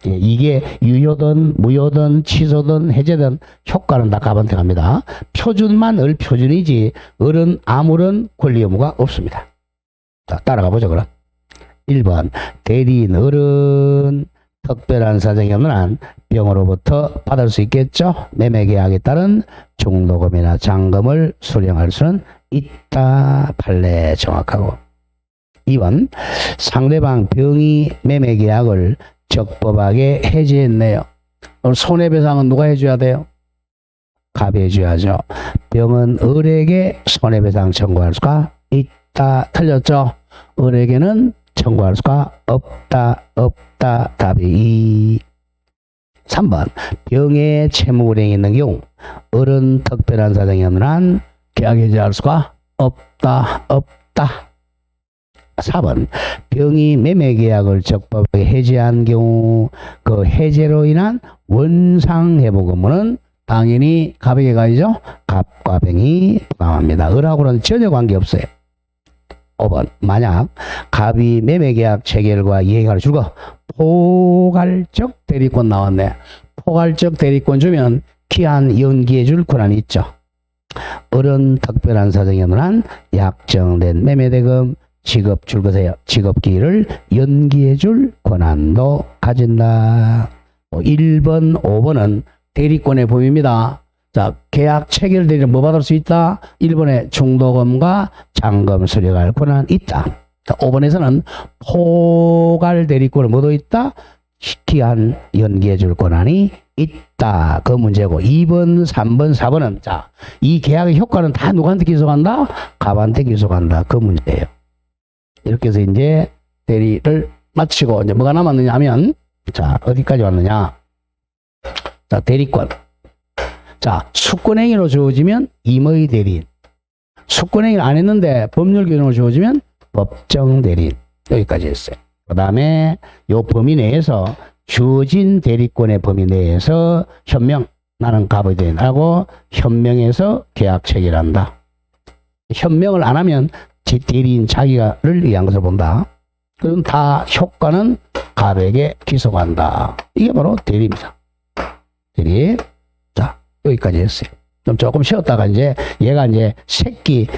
Speaker 1: 이게 유효든 무효든 취소든 해제든 효과는 다 갑한테 갑니다. 표준만 을 표준이지 을은 아무런 권리 의무가 없습니다. 자, 따라가 보죠. 그럼 1번 대리인 을은 특별한 사정이 없는 한 병으로부터 받을 수 있겠죠. 매매계약에 따른 중도금이나 잔금을 수령할 수는 있다. 판례 정확하고. 2번 상대방 병이 매매계약을 적법하게 해지했네요. 그럼 손해배상은 누가 해줘야 돼요? 갑이 해줘야죠. 병은 을에게 손해배상 청구할 수가 있다. 틀렸죠? 을에게는 청구할 수가 없다. 없다. 답이 2. 3번 병에 채무불이행이 있는 경우 을은 특별한 사정이 없는 한 계약 해지할 수가 없다. 없다. 4번 병이 매매계약을 적법하게 해지한 경우 그 해제로 인한 원상회복 의무는 당연히 갑에게 가야죠. 갑과 병이 부담합니다. 을하고는 전혀 관계없어요. 5번 만약 갑이 매매계약 체결과 이행을 주고 포괄적 대리권 나왔네. 포괄적 대리권 주면 기한 연기해 줄 권한이 있죠. 을은 특별한 사정이 없는 한 약정된 매매대금 지급 줄 것이에요. 지급기일을 연기해 줄 권한도 가진다. 1번, 5번은 대리권의 범위입니다. 자, 계약 체결 대리는 뭐 받을 수 있다? 1번에 중도금과 잔금 수령할 권한 있다. 자, 5번에서는 포괄 대리권을 뭐도 있다? 기한 연기해 줄 권한이 있다. 그 문제고 2번, 3번, 4번은 자, 이 계약의 효과는 다 누구한테 기소한다? 갑한테 기소한다. 그 문제예요. 이렇게 해서 이제 대리를 마치고 이제 뭐가 남았느냐 하면 자, 어디까지 왔느냐? 자, 대리권. 자, 수권행위로 주어지면 임의 대리인. 수권행위를 안 했는데 법률 규정으로 주어지면 법정 대리인. 여기까지 했어요. 그 다음에 요 범위 내에서 주어진 대리권의 범위 내에서 현명, 나는 갑의 대리인하고 현명해서 계약 체결한다. 현명을 안 하면 대리인 자기를 위한 것을 본다. 그럼 다 효과는 갑에게 기소한다. 이게 바로 대리입니다. 대리. 자, 여기까지 했어요. 그럼 조금 쉬었다가 이제 얘가 이제 새끼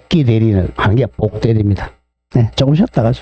Speaker 1: 대리를 하는 게 복대리입니다. 네, 조금 쉬었다가.